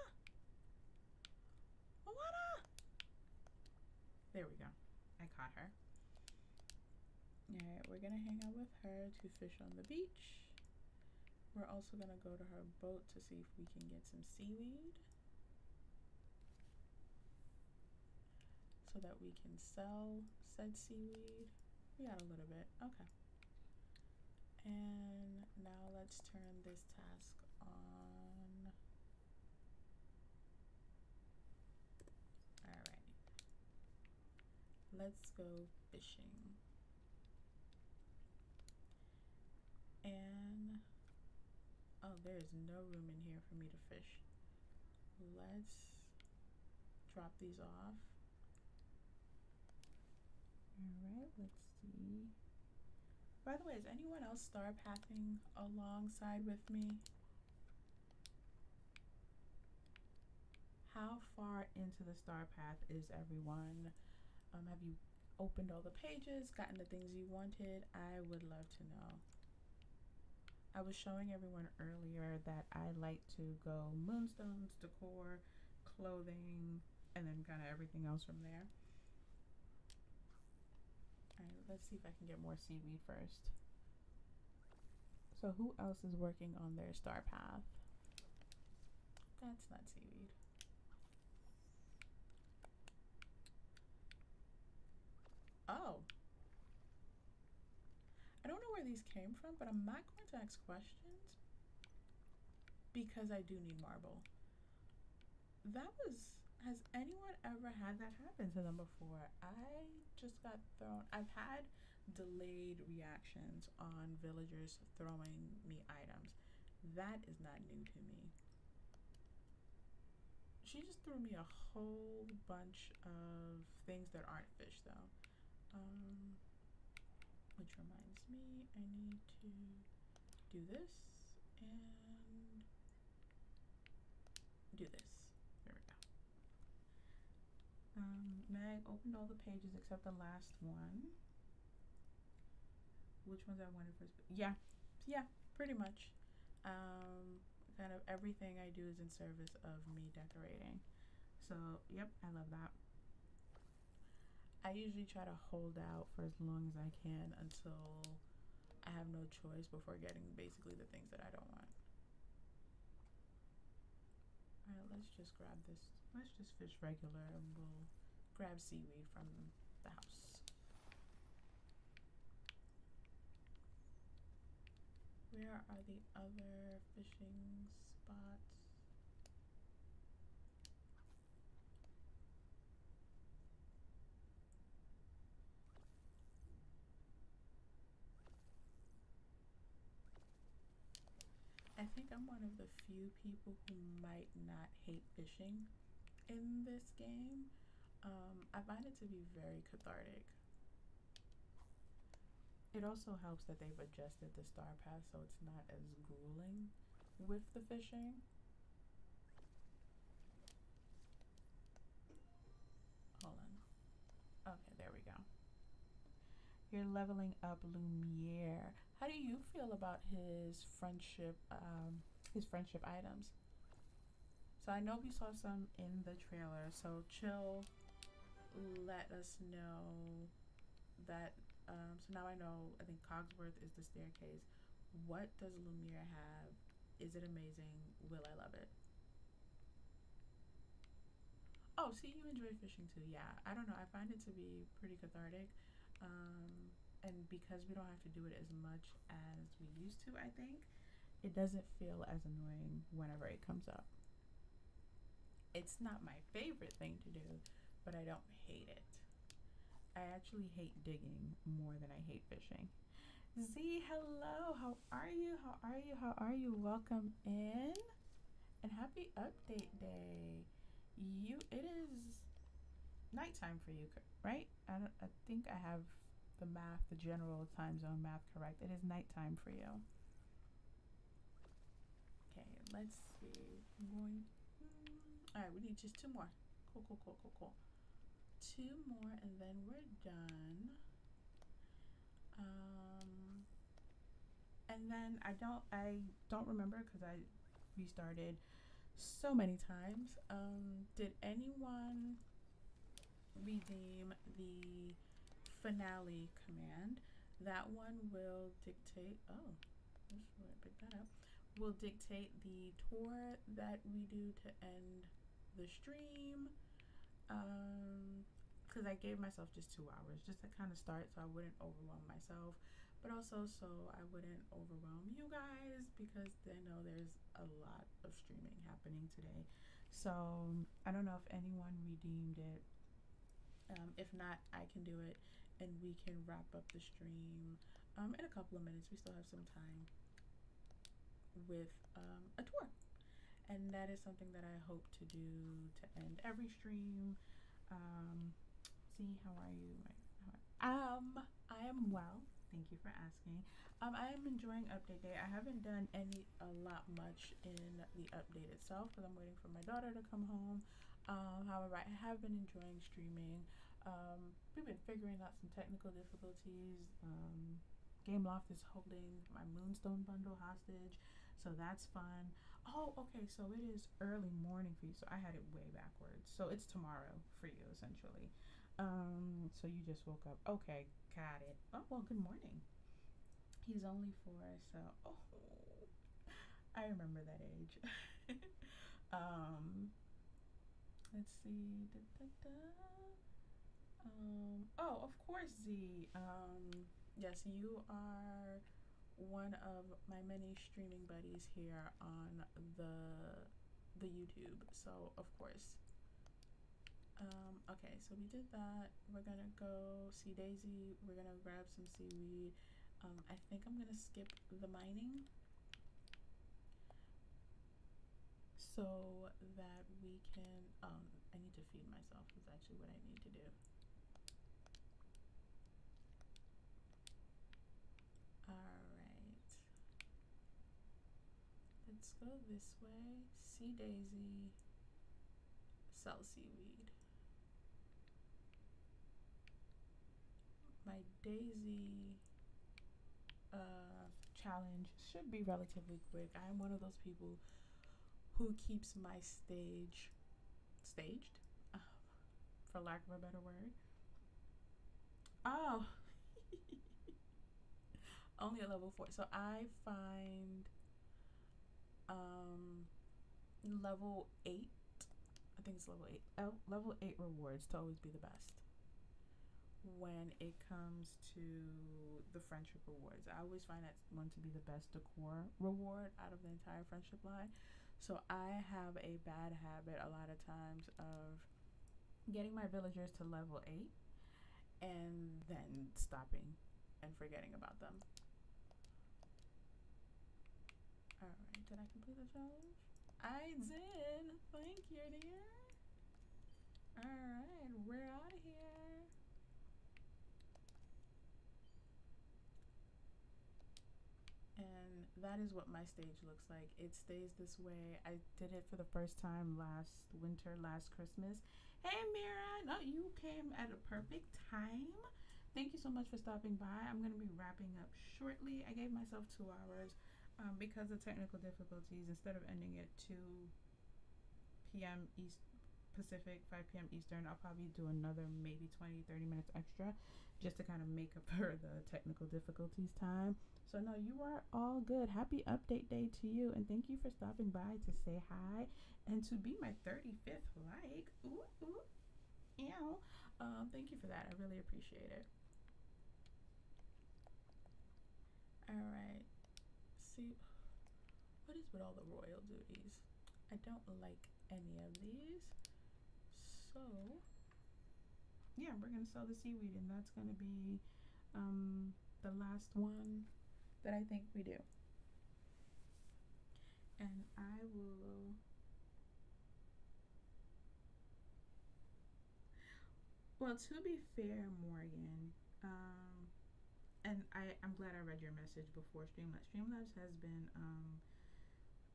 Moana. There we go. I caught her. Alright, we're gonna hang out with her to fish on the beach. We're also gonna go to her boat to see if we can get some seaweed so that we can sell said seaweed. We got a little bit. Okay. And now let's turn this task on. Alright. Let's go fishing. And oh, there's no room in here for me to fish. Let's drop these off. Alright, let's see. By the way, is anyone else star pathing alongside with me? How far into the star path is everyone? Have you opened all the pages, gotten the things you wanted? I would love to know. I was showing everyone earlier that I like to go moonstones, decor, clothing, and then kind of everything else from there. Alright, let's see if I can get more seaweed first. So who else is working on their star path? That's not seaweed. Oh. I don't know where these came from, but I'm not going to ask questions because I do need marble. That was, has anyone ever had that happen to them before? I just got thrown. I've had delayed reactions on villagers throwing me items. That is not new to me. She just threw me a whole bunch of things that aren't fish though. Which reminds me, I need to do this and do this. There we go. Meg opened all the pages except the last one. Which ones I wanted first? Yeah, pretty much. Kind of everything I do is in service of me decorating. So, yep, I love that. I usually try to hold out for as long as I can until I have no choice before getting basically the things that I don't want. Alright, let's just grab this. Let's just fish regular and we'll grab seaweed from the house. Where are the other fishing spots? I think I'm one of the few people who might not hate fishing in this game. I find it to be very cathartic. It also helps that they've adjusted the star path so it's not as grueling with the fishing. Hold on. Okay, there we go. You're leveling up Lumiere. How do you feel about his friendship items? So I know we saw some in the trailer. So Chill let us know that. So now I know. I think Cogsworth is the staircase. What does Lumiere have? Is it amazing? Will I love it? Oh, see, you enjoy fishing too. Yeah, I don't know. I find it to be pretty cathartic. And because we don't have to do it as much as we used to, I think, it doesn't feel as annoying whenever it comes up. It's not my favorite thing to do, but I don't hate it. I actually hate digging more than I hate fishing. Z, hello. How are you? How are you? How are you? Welcome in and happy update day. It is nighttime for you, right? I think I have the general time zone math correct. It is nighttime for you. Okay, let's see. I'm going. All right, we need just two more. Cool, cool, cool, cool, cool. Two more, and then we're done. And then I don't remember because I restarted so many times. Did anyone redeem the finale command? That one will dictate. Oh, let's pick that up. Will dictate the tour that we do to end the stream. Because I gave myself just 2 hours just to kind of start so I wouldn't overwhelm myself, but also so I wouldn't overwhelm you guys because I know there's a lot of streaming happening today. So I don't know if anyone redeemed it. If not, I can do it and we can wrap up the stream in a couple of minutes. We still have some time with a tour. And that is something that I hope to do to end every stream. See, how are you? I am well. Thank you for asking. I am enjoying update day. I haven't done a lot much in the update itself because I'm waiting for my daughter to come home. However, I have been enjoying streaming. We've been figuring out some technical difficulties. Gameloft is holding my Moonstone bundle hostage, so that's fun. Oh, okay, so it is early morning for you, so I had it way backwards. So it's tomorrow for you, essentially. So you just woke up. Okay, got it. Oh, well, good morning. He's only 4, so, oh, I remember that age. um, let's see. Da, da, da. Oh, of course, Z. Yes, you are one of my many streaming buddies here on the YouTube. So of course. Okay, so we did that. We're gonna go see Daisy. We're gonna grab some seaweed. I think I'm gonna skip the mining so that we can. I need to feed myself. Is actually what I need to do. Alright. Let's go this way. See Daisy. Sell seaweed. My Daisy challenge should be relatively quick. I am one of those people who keeps my stage staged, for lack of a better word. Oh, only at level 4. So I find level 8. I think it's level 8. Level 8 rewards to always be the best when it comes to the friendship rewards. I always find that one to be the best decor reward out of the entire friendship line. So I have a bad habit a lot of times of getting my villagers to level 8 and then stopping and forgetting about them. Alright, did I complete the challenge? I did. Thank you, dear. Alright, we're out of here. And that is what my stage looks like. It stays this way. I did it for the first time last winter, last Christmas. Hey, Mira. No, you came at a perfect time. Thank you so much for stopping by. I'm going to be wrapping up shortly. I gave myself 2 hours because of technical difficulties. Instead of ending at 2 p.m. East Pacific, 5 p.m. Eastern, I'll probably do another maybe 20, 30 minutes extra just to kind of make up for the technical difficulties time. So, no, you are all good. Happy update day to you. And thank you for stopping by to say hi and to be my 35th like. Ooh, ooh, ew. Thank you for that. I really appreciate it. All right. See, what is with all the royal duties? I don't like any of these. So, yeah, we're going to sell the seaweed, and that's going to be the last one that I think we do. And I will. Well, to be fair, Morgan, and I'm glad I read your message before Streamlabs. Streamlabs has been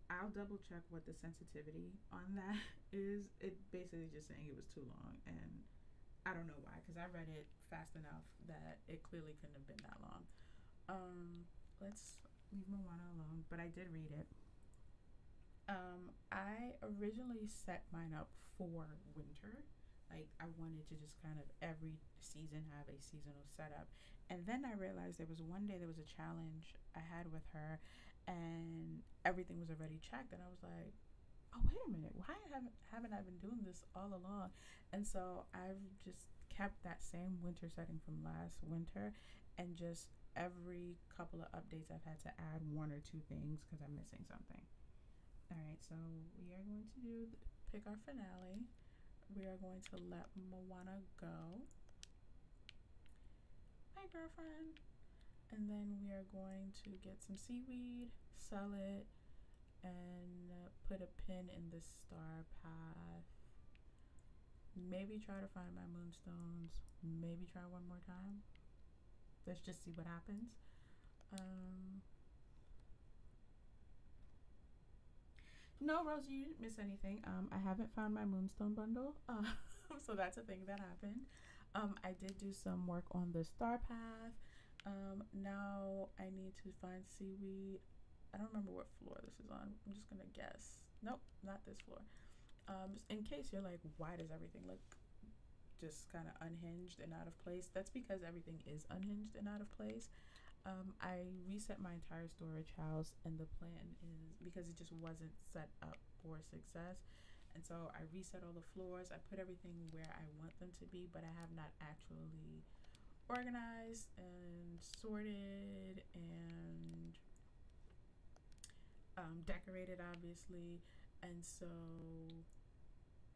I'll double check what the sensitivity on that is. It basically just saying it was too long, and I don't know why, because I read it fast enough that it clearly couldn't have been that long. Let's leave Moana alone, but I did read it. I originally set mine up for winter. Like, I wanted to just kind of every season have a seasonal setup. And then I realized there was one day there was a challenge I had with her, and everything was already checked. And I was like, oh, wait a minute. Why haven't I been doing this all along? And so I've just kept that same winter setting from last winter, and just every couple of updates I've had to add one or two things because I'm missing something. All right, so we are going to pick our finale. We are going to let Moana go, my girlfriend, and then we are going to get some seaweed, sell it, and put a pin in the star path. Maybe try to find my moonstones. Maybe try one more time. Let's just see what happens. No, Rosie, you didn't miss anything. I haven't found my moonstone bundle, so that's a thing that happened. I did do some work on the star path. Now I need to find seaweed. I don't remember what floor this is on. I'm just gonna guess. Nope, not this floor. In case you're like, why does everything look just kind of unhinged and out of place? That's because everything is unhinged and out of place. I reset my entire storage house, and the plan is because it just wasn't set up for success. And so I reset all the floors. I put everything where I want them to be, but I have not actually organized and sorted and decorated, obviously. And so,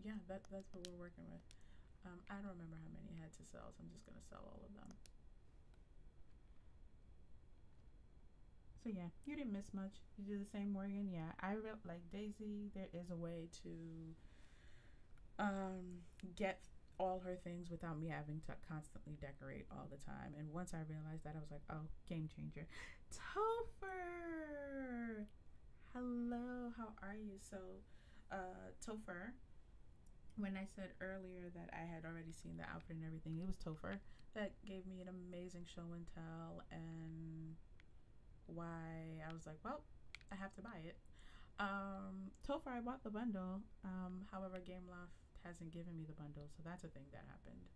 yeah, that's what we're working with. I don't remember how many I had to sell, so I'm just going to sell all of them. So yeah, you didn't miss much. You did the same, Morgan. Yeah, like Daisy. There is a way to get all her things without me having to constantly decorate all the time. And once I realized that, I was like, oh, game changer. Topher, hello. How are you? So, Topher. When I said earlier that I had already seen the outfit and everything, it was Topher that gave me an amazing show and tell, and why I was like, well, I have to buy it. Topher, I bought the bundle. However, Gameloft hasn't given me the bundle, so that's a thing that happened.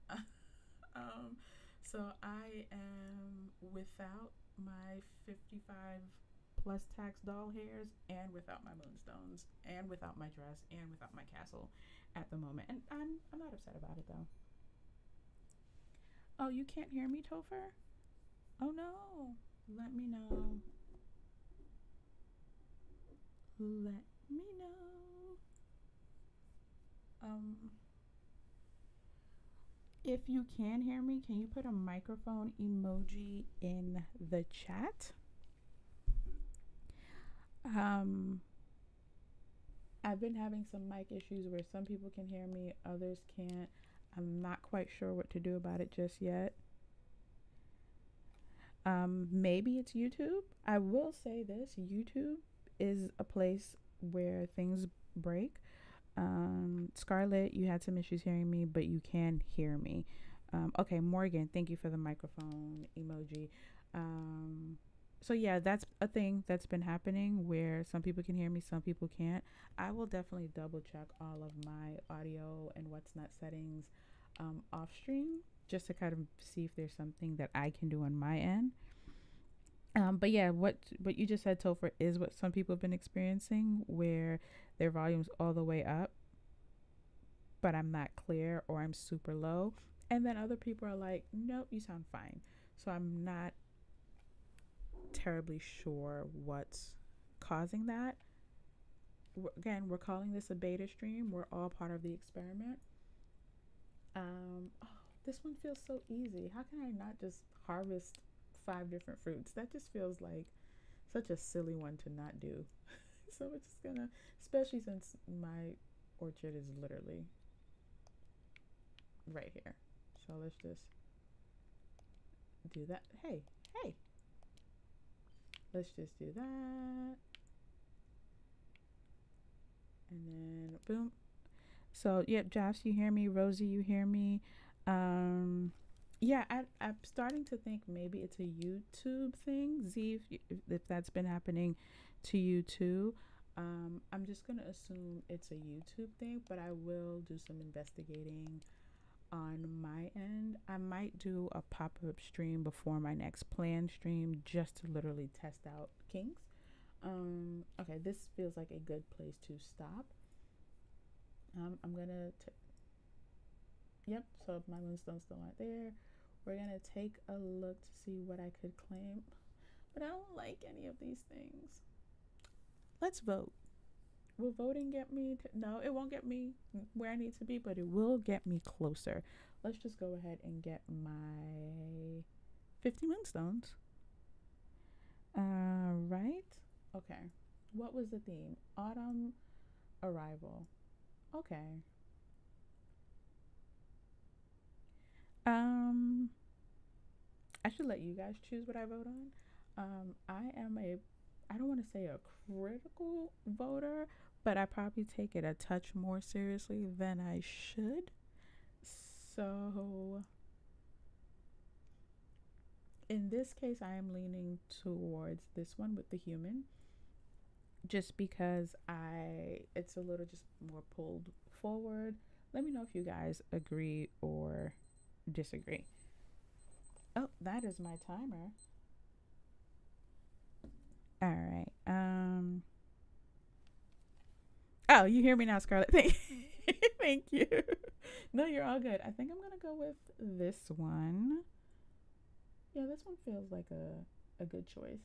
So I am without my 55 plus tax doll hairs, and without my moonstones, and without my dress, and without my castle at the moment. And I'm not upset about it though. Oh, you can't hear me, Topher? Oh no. Let me know. Let me know. If you can hear me, can you put a microphone emoji in the chat? I've been having some mic issues where some people can hear me, others can't. I'm not quite sure what to do about it just yet. Maybe it's YouTube. I will say this, YouTube is a place where things break. Scarlett, you had some issues hearing me, but you can hear me. Okay, Morgan, thank you for the microphone emoji. Um, so yeah, that's a thing that's been happening where some people can hear me, some people can't. I will definitely double check all of my audio and what's not settings off stream just to kind of see if there's something that I can do on my end. But yeah, what you just said, Topher, is what some people have been experiencing, where their volume's all the way up, but I'm not clear or I'm super low, and then other people are like, "Nope, you sound fine." So I'm not terribly sure what's causing that. Again, we're calling this a beta stream. We're all part of the experiment. Oh, this one feels so easy. How can I not just harvest 5 different fruits? That just feels like such a silly one to not do. So we're just gonna, especially since my orchard is literally right here. So let's just do that. Hey, hey, let's just do that. And then boom. So, yep, Josh, you hear me? Rosie, you hear me? Um, yeah, I'm starting to think maybe it's a YouTube thing. Z, if that's been happening to you too. I'm just going to assume it's a YouTube thing, but I will do some investigating on my end. I might do a pop up stream before my next planned stream just to literally test out kinks. Okay, this feels like a good place to stop. I'm gonna, yep, so my moonstones still aren't there. We're gonna take a look to see what I could claim, but I don't like any of these things. Let's vote. Will voting get me no, it won't get me where I need to be, but it will get me closer. Let's just go ahead and get my 50 moonstones. Right? Okay. What was the theme? Autumn arrival. Okay. Um, I should let you guys choose what I vote on. I am a, I don't want to say a critical voter, but I probably take it a touch more seriously than I should. So in this case, I am leaning towards this one with the human, just because it's a little just more pulled forward. Let me know if you guys agree or disagree. Oh, that is my timer. All right. Oh, you hear me now, Scarlett? Thank you. No, you're all good. I think I'm gonna go with this one. Yeah, this one feels like a good choice.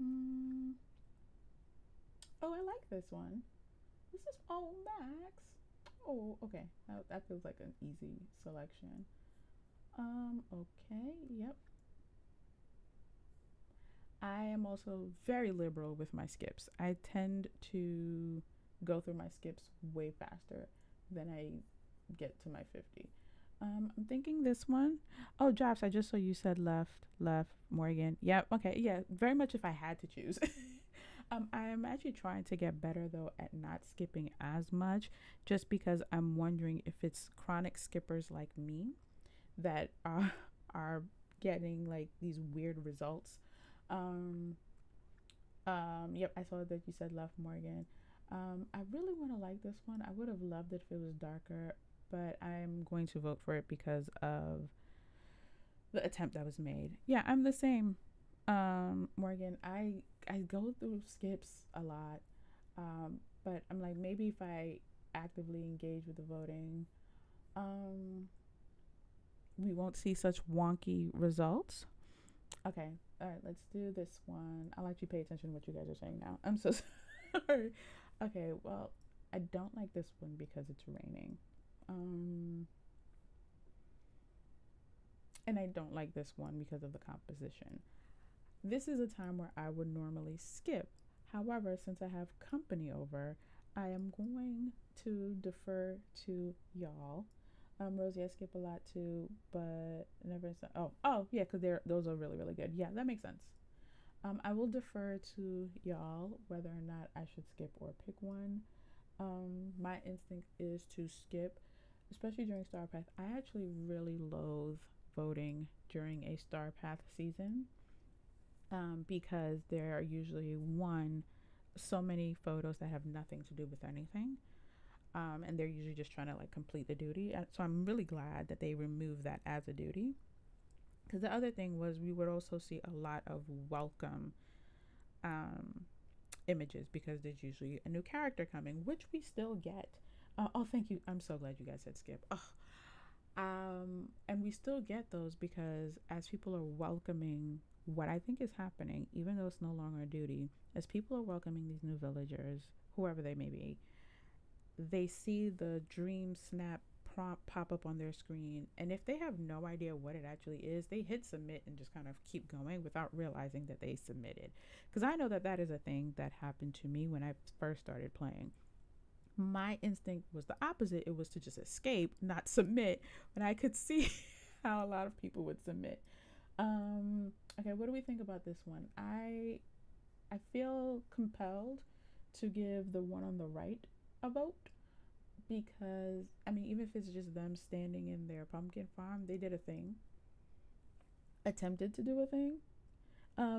Mm. Oh, I like this one. This is Max. Oh, okay. That feels like an easy selection. Okay. Yep. I am also very liberal with my skips. I tend to go through my skips way faster than I get to my 50. I'm thinking this one. Oh, Jobs, I just saw you said left, Morgan. Yep, okay, yeah, very much if I had to choose. I'm actually trying to get better though at not skipping as much, just because I'm wondering if it's chronic skippers like me that are getting like these weird results. Um, yep, I saw that you said left, Morgan. I really want to like this one. I would have loved it if it was darker, but I'm going to vote for it because of the attempt that was made. Yeah, I'm the same. Morgan, I go through skips a lot, but I'm like maybe if I actively engage with the voting, um, we won't see such wonky results. Okay, all right, let's do this one. I'll let you pay attention to what you guys are saying now. I'm so sorry. Okay, well, I don't like this one because it's raining. Um, and I don't like this one because of the composition. This is a time where I would normally skip. However, since I have company over, I am going to defer to y'all. Rosie, I skip a lot too, but never. Oh, yeah, because those are really, really good. Yeah, that makes sense. I will defer to y'all whether or not I should skip or pick one. My instinct is to skip. especially during Star Path. I actually really loathe voting during a Star Path season, because there are usually so many photos that have nothing to do with anything. And they're usually just trying to like complete the duty. So I'm really glad that they removed that as a duty. Because the other thing was we would also see a lot of welcome um, images, because there's usually a new character coming, which we still get. Oh, thank you. I'm so glad you guys said skip. Oh, and we still get those because as people are welcoming what I think is happening, even though it's no longer a duty, as people are welcoming these new villagers, whoever they may be, they see the dream snap prompt pop up on their screen. And if they have no idea what it actually is, they hit submit and just kind of keep going without realizing that they submitted. Because I know that that is a thing that happened to me when I first started playing. My instinct was the opposite. It was to just escape, not submit. But I could see how a lot of people would submit. Okay, what do we think about this one? I feel compelled to give the one on the right a vote, because I mean, even if it's just them standing in their pumpkin farm, they did a thing, attempted to do a thing.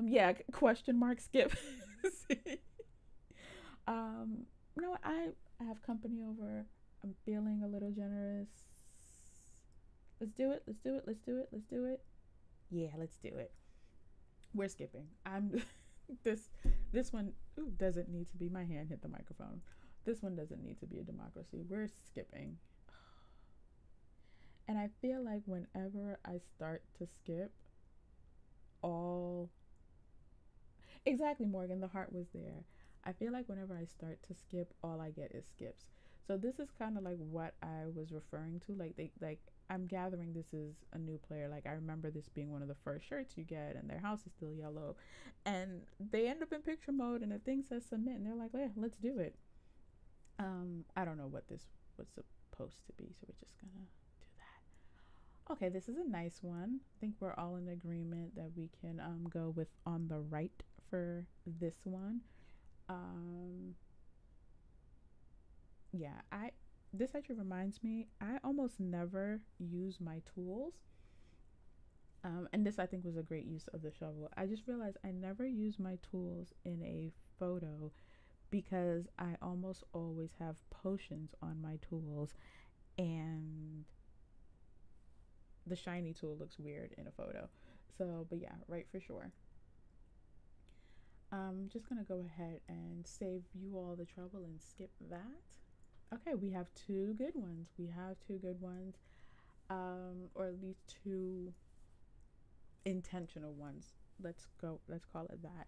Yeah, question mark skip. um, no, I have company over. I'm feeling a little generous. Let's do it. Let's do it. Let's do it. Let's do it. Yeah, let's do it. We're skipping. I'm this this one doesn't need to be. My hand hit the microphone. This one doesn't need to be a democracy. We're skipping. And I feel like whenever I start to skip, all exactly, Morgan, the heart was there. I feel like whenever I start to skip, all I get is skips. So this is kind of like what I was referring to. I'm gathering this is a new player. Like I remember this being one of the first shirts you get, and their house is still yellow, and they end up in picture mode, and the thing says submit, and they're like, yeah, let's do it. I don't know what this was supposed to be, so we're just gonna do that. Okay, this is a nice one. I think we're all in agreement that we can go with on the right for this one. Um, yeah, I this actually reminds me, I almost never use my tools. And this I think was a great use of the shovel. I just realized I never use my tools in a photo because I almost always have potions on my tools, and the shiny tool looks weird in a photo. So, but yeah, right for sure. I'm just gonna go ahead and save you all the trouble and skip that. Okay, we have two good ones. We have two good ones, or at least two intentional ones. Let's go. Let's call it that.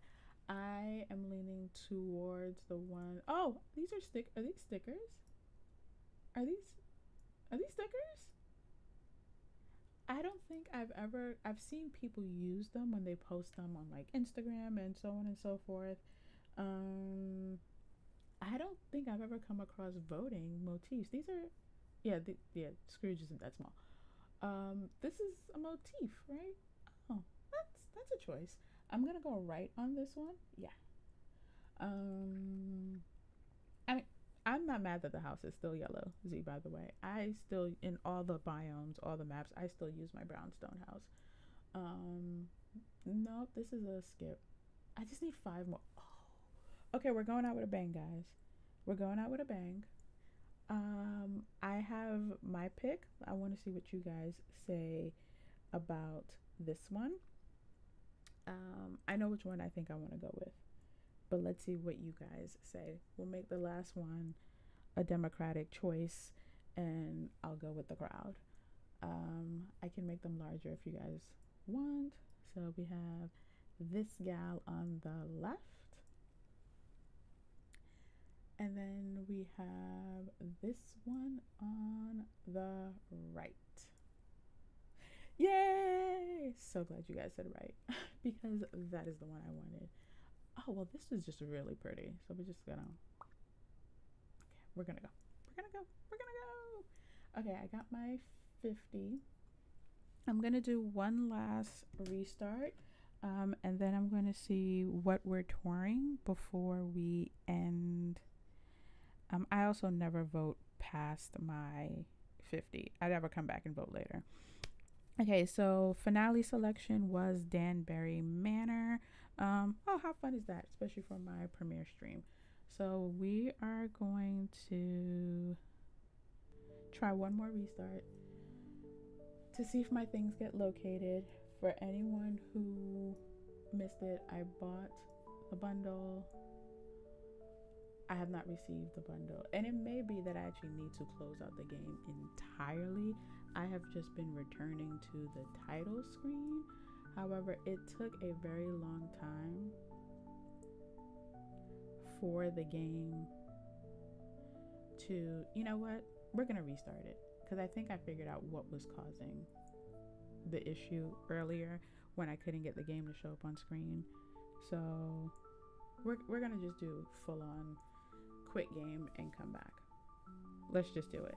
I am leaning towards the one oh these are stick. Are these stickers? Are these stickers? I don't think I've seen people use them when they post them on like Instagram and so on and so forth. Um, I don't think I've ever come across voting motifs. These are, yeah, Scrooge isn't that small. This is a motif, right? Oh, that's a choice. I'm gonna go right on this one. Yeah. Um, I mean, I'm not mad that the house is still yellow. Z, by the way, I still in all the biomes, all the maps, I still use my brownstone house. Um, nope, this is a skip. I just need five more. Oh, okay, we're going out with a bang, guys. We're going out with a bang. I have my pick. I want to see what you guys say about this one. I know which one I think I want to go with, but let's see what you guys say. We'll make the last one a democratic choice, and I'll go with the crowd. I can make them larger if you guys want. So we have this gal on the left, and then we have this one on the right. Yay! So glad you guys said right because that is the one I wanted. Oh, well, this is just really pretty. So we're just gonna, okay, we're gonna go. We're gonna go. We're gonna go. Okay, I got my 50. I'm gonna do one last restart. And then I'm going to see what we're touring before we end. I also never vote past my 50. I'd ever come back and vote later. Okay, so finale selection was Danbury Manor. Oh, how fun is that, especially for my premiere stream. So we are going to try one more restart to see if my things get located. For anyone who missed it, I bought the bundle. I have not received the bundle, and it may be that I actually need to close out the game entirely. I have just been returning to the title screen. However, it took a very long time for the game to, you know what, we're gonna restart it, because I think I figured out what was causing the issue earlier when I couldn't get the game to show up on screen. So we're gonna just do full on quit game and come back. Let's just do it.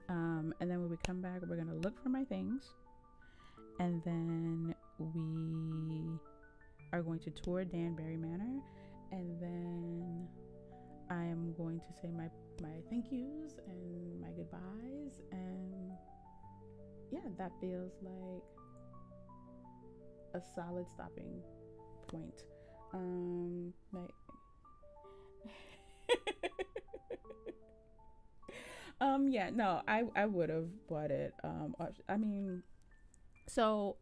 And then when we come back, we're gonna look for my things, and then we are going to tour Danbury Manor, and then I am going to say my thank yous and my goodbyes, and yeah, that feels like a solid stopping point. Yeah, no, I would have bought it. I mean, so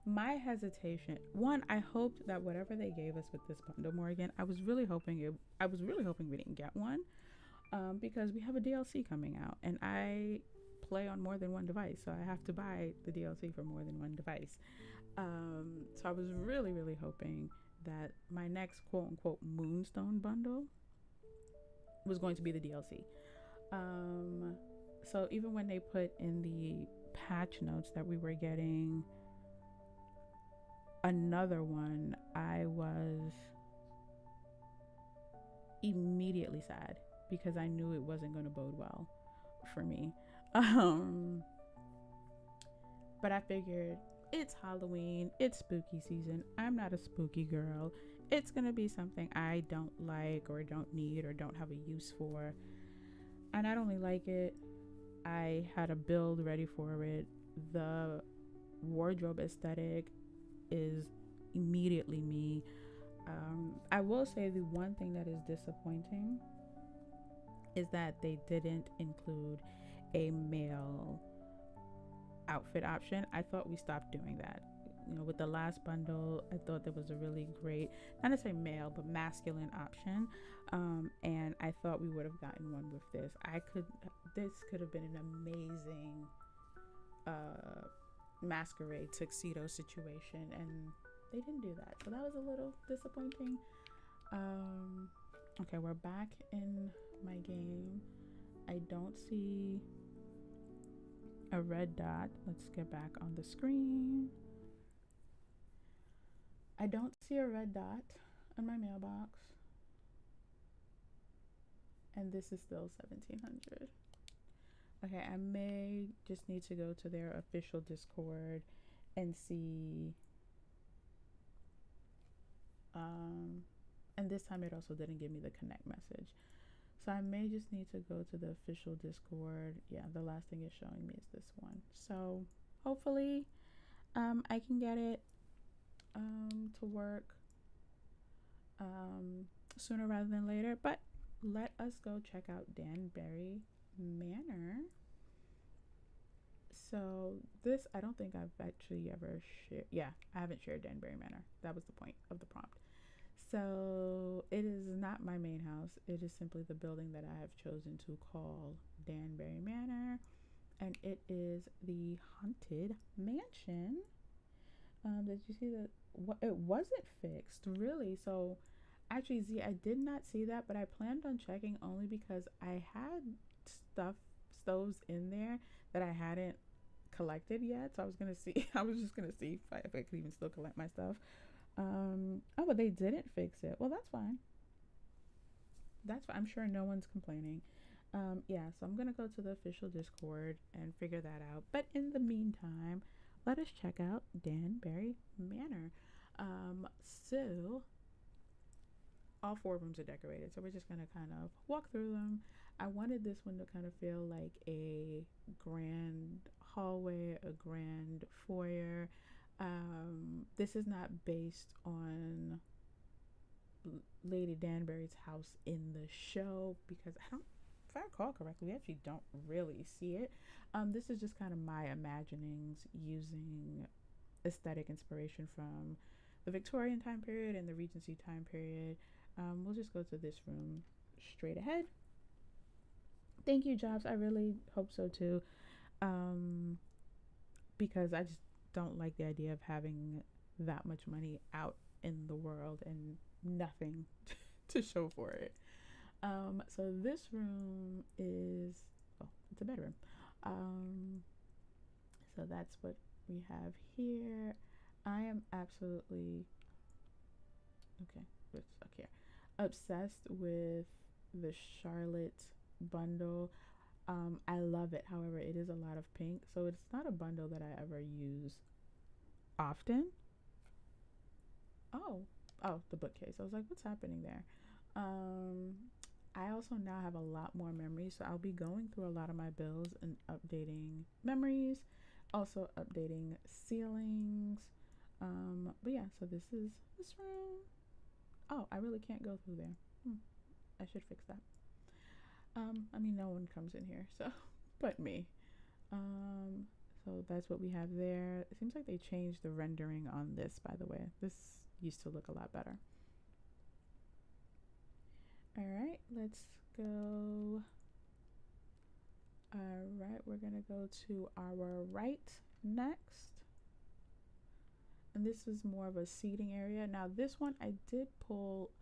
my hesitation. One, I hoped that whatever they gave us with this bundle, Morgan, I was really hoping we didn't get one, because we have a DLC coming out, and I play on more than one device, so I have to buy the DLC for more than one device. So I was really, really hoping that my next quote unquote Moonstone bundle was going to be the DLC. So even when they put in the patch notes that we were getting another one, I was immediately sad because I knew it wasn't going to bode well for me. But I figured it's Halloween, it's spooky season. I'm not a spooky girl. It's going to be something I don't like or don't need or don't have a use for. I not only like it, I had a build ready for it. The wardrobe aesthetic is immediately me. I will say the one thing that is disappointing is that they didn't include a male outfit option. I thought we stopped doing that. You know, with the last bundle, I thought there was a really great, not necessarily male, but masculine option. And I thought we would have gotten one with this. This could have been an amazing masquerade tuxedo situation, and they didn't do that. So that was a little disappointing. Okay, we're back in my game. I don't see a red dot. Let's get back on the screen. I don't see a red dot on my mailbox. And this is still 1700. Okay, I may just need to go to their official Discord and see. And this time it also didn't give me the connect message. So I may just need to go to the official Discord. Yeah, the last thing it's showing me is this one. So hopefully I can get it to work sooner rather than later. But let us go check out Danbury Manor. So this, I don't think I've actually ever shared. Yeah, I haven't shared Danbury Manor. That was the point of the prompt. So it is not my main house. It is simply the building that I have chosen to call Danbury Manor. And it is the Haunted Mansion. Did you see that? It wasn't fixed, really. So actually, Z, I did not see that, but I planned on checking only because I had stoves in there that I hadn't collected yet. So I was gonna see. I was just gonna see if I could even still collect my stuff. Oh, but they didn't fix it. Well, that's fine. That's fine. I'm sure no one's complaining. Yeah, so I'm gonna go to the official Discord and figure that out. But in the meantime, let us check out Danbury Manor. So all 4 rooms are decorated, so we're just gonna kind of walk through them. I wanted this one to kind of feel like a grand hallway, a grand foyer. This is not based on Lady Danbury's house in the show, because I don't, if I recall correctly, we actually don't really see it. This is just kind of my imaginings using aesthetic inspiration from the Victorian time period and the Regency time period. We'll just go to this room straight ahead. Thank you, Jobs. I really hope so too, because I just don't like the idea of having that much money out in the world and nothing to show for it. So this room is, well, it's a bedroom. So that's what we have here. I am absolutely, okay, let's look here, obsessed with the Charlotte bundle. I love it. However, it is a lot of pink, so it's not a bundle that I ever use often. Oh, the bookcase. I was like, what's happening there? I also now have a lot more memories, so I'll be going through a lot of my bills and updating memories, also updating ceilings. But yeah, so this is this room. Oh, I really can't go through there. I should fix that. I mean, no one comes in here, so, but me. So that's what we have there. It seems like they changed the rendering on this, by the way. This used to look a lot better. All right, let's go. All right, we're gonna go to our right next. And this is more of a seating area. Now this one, I did pull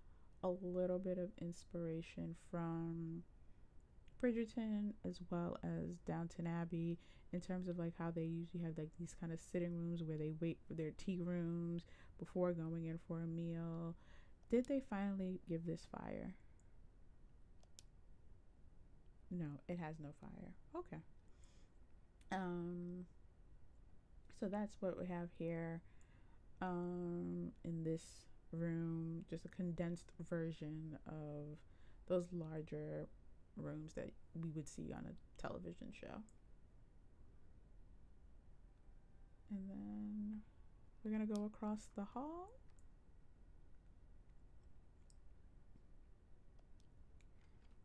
a little bit of inspiration from Bridgerton as well as Downton Abbey, in terms of like how they usually have like these kind of sitting rooms where they wait for their tea rooms before going in for a meal. Did they finally give this fire? No, it has no fire. Okay. So that's what we have here in this room, just a condensed version of those larger rooms that we would see on a television show. And then we're gonna go across the hall.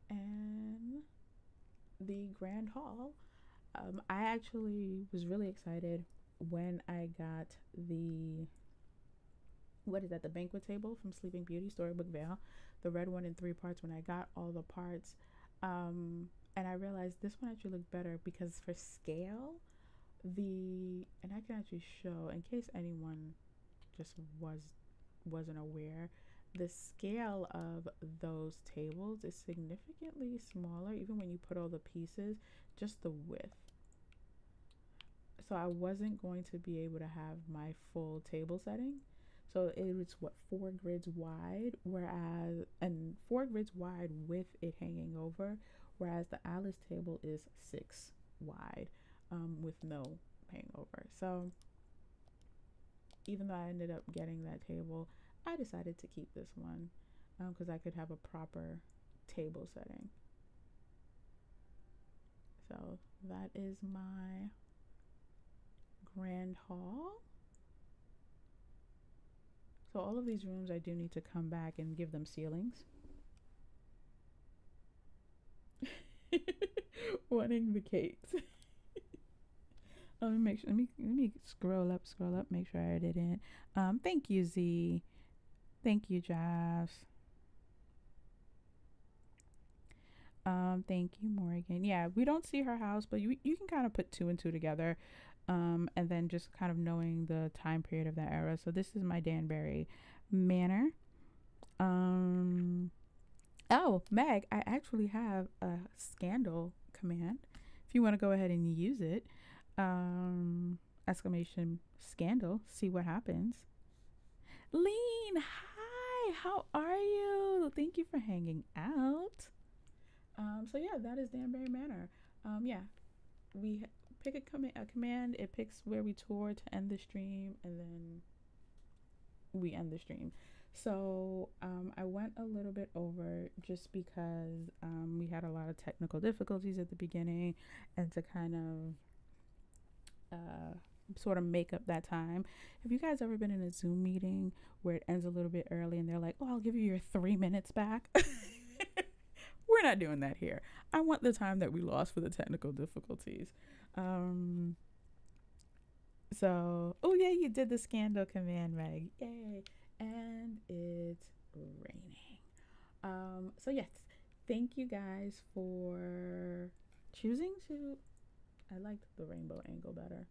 And the grand hall. I actually was really excited when I got the, what is that, the banquet table from Sleeping Beauty, Storybook Vale, the red one in 3 parts. When I got all the parts, and I realized this one actually looked better because for scale, and I can actually show in case anyone just wasn't aware, the scale of those tables is significantly smaller, even when you put all the pieces, just the width. So I wasn't going to be able to have my full table setting. So it was what, 4 grids wide, whereas, and 4 grids wide with it hanging over, whereas the Alice table is 6 wide, with no hangover. So even though I ended up getting that table, I decided to keep this one because I could have a proper table setting. So that is my grand hall. So all of these rooms, I do need to come back and give them ceilings. Wanting the cakes. Let me scroll up, make sure I didn't. Thank you, Z. Thank you, Jobs. Thank you, Morgan. Yeah, we don't see her house, but you can kind of put 2 and 2 together, and then just kind of knowing the time period of that era. So this is my Danbury Manor. Oh, Meg, I actually have a scandal command. If you want to go ahead and use it, exclamation scandal, see what happens. Lean, hi, how are you? Thank you for hanging out. So yeah, that is Danbury Manor. Yeah, we pick a command. It picks where we tour to end the stream, and then we end the stream. So I went a little bit over just because we had a lot of technical difficulties at the beginning, and to kind of sort of make up that time. Have you guys ever been in a Zoom meeting where it ends a little bit early and they're like, "Oh, I'll give you your 3 minutes back"? We're not doing that here. I want the time that we lost for the technical difficulties. Um, oh yeah, you did the scandal command, Meg. Yay! And it's raining. So yes, thank you guys for choosing to. I liked the rainbow angle better.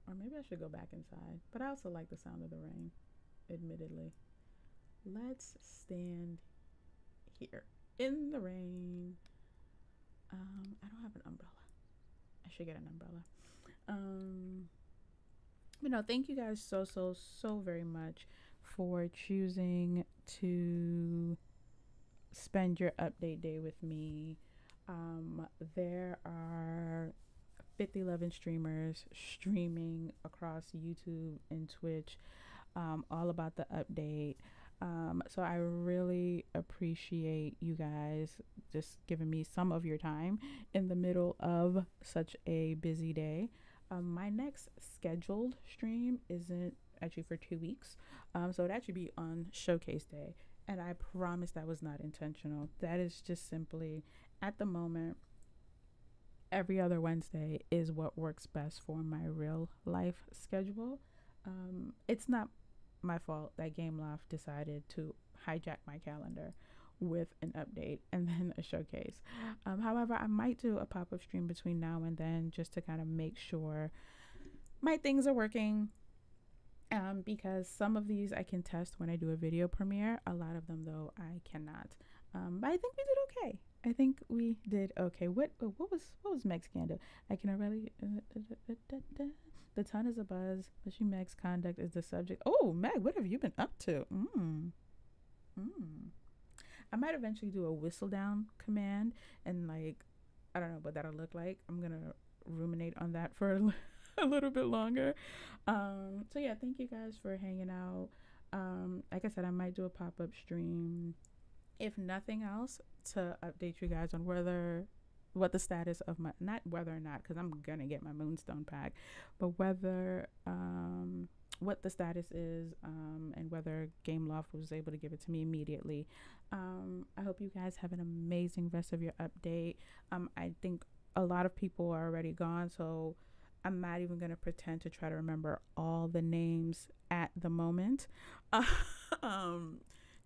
Or maybe I should go back inside. But I also like the sound of the rain, admittedly. Let's stand here in the rain. I don't have an umbrella. I should get an umbrella. But no, thank you guys so very much for choosing to spend your update day with me. There are 5011 streamers streaming across YouTube and Twitch, all about the update. So I really appreciate you guys just giving me some of your time in the middle of such a busy day. My next scheduled stream isn't actually for 2 weeks, so it'd actually be on Showcase Day. And I promise that was not intentional. That is just simply, at the moment, every other Wednesday is what works best for my real life schedule. It's not my fault that Gameloft decided to hijack my calendar with an update and then a showcase. However, I might do a pop-up stream between now and then just to kind of make sure my things are working. Because some of these I can test when I do a video premiere. A lot of them, though, I cannot. But I think we did okay. I think we did okay. What was Meg's scandal? I can already. The ton is a buzz, but Meg's conduct is the subject. Oh, Meg, what have you been up to? I might eventually do a whistle down command, and like, I don't know what that'll look like. I'm gonna ruminate on that for a little bit longer. So yeah, thank you guys for hanging out. Like I said, I might do a pop-up stream, if nothing else, to update you guys on what the status of my, not whether or not, because I'm gonna get my moonstone pack, but whether what the status is, and whether Gameloft was able to give it to me immediately. I hope you guys have an amazing rest of your update. I think a lot of people are already gone, so I'm not even going to pretend to try to remember all the names at the moment.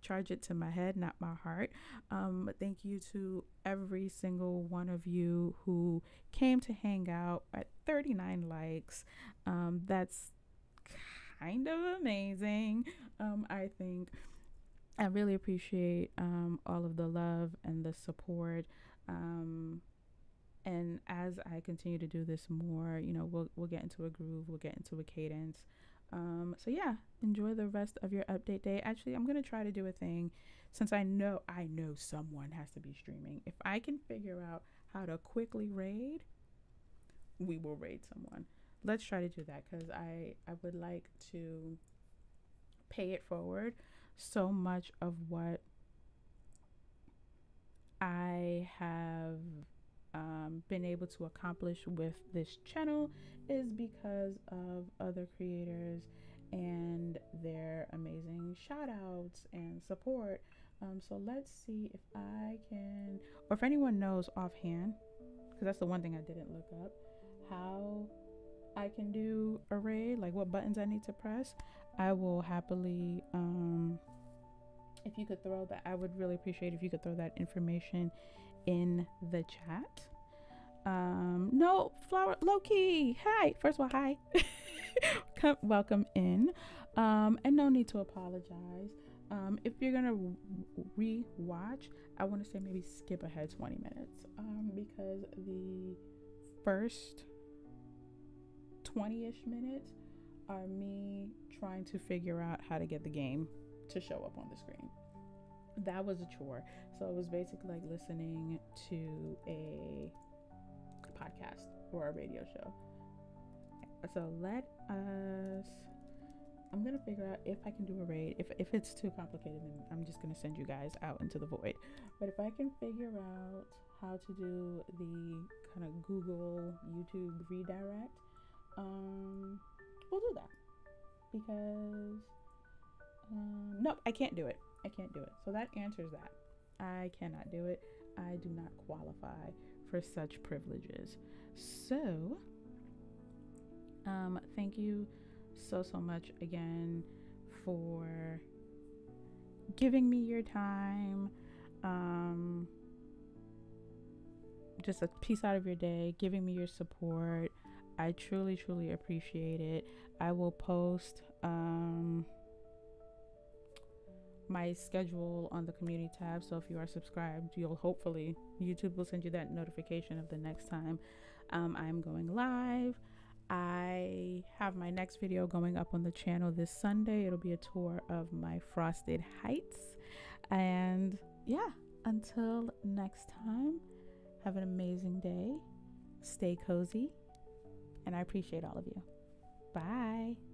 Charge it to my head, not my heart. But thank you to every single one of you who came to hang out at 39 likes. That's kind of amazing. I think I really appreciate all of the love and the support. And as I continue to do this more, we'll get into a groove, we'll get into a cadence. So yeah, enjoy the rest of your update day. Actually, I'm gonna try to do a thing, since I know someone has to be streaming. If I can figure out how to quickly raid, we will raid someone. Let's try to do that, because I would like to pay it forward. So much of what I have been able to accomplish with this channel is because of other creators and their amazing shout outs and support. So let's see if I can, or if anyone knows offhand, because that's the one thing I didn't look up, how I can do a raid, like what buttons I need to press. I will happily, if you could throw that, I would really appreciate if you could throw that information in the chat. No, Flower, low-key, hi. First of all, hi. Welcome in. And no need to apologize. If you're gonna re-watch, I want to say maybe skip ahead 20 minutes, because the first 20-ish minutes are me trying to figure out how to get the game to show up on the screen. That was a chore. So it was basically like listening to a podcast or a radio show. So let us I'm gonna figure out if I can do a raid. If it's too complicated, then I'm just gonna send you guys out into the void. But if I can figure out how to do the kind of Google, YouTube redirect, we'll do that. Because nope, I can't do it. I can't do it. So that answers that. I cannot do it. I do not qualify for such privileges. So, thank you so much again for giving me your time, just a piece out of your day, giving me your support. I truly appreciate it. I will post my schedule on the community tab, so if you are subscribed, you'll hopefully, YouTube will send you that notification of the next time I'm going live. I have my next video going up on the channel this Sunday. It'll be a tour of my frosted heights. And yeah, until next time, have an amazing day, stay cozy, and I appreciate all of you. Bye.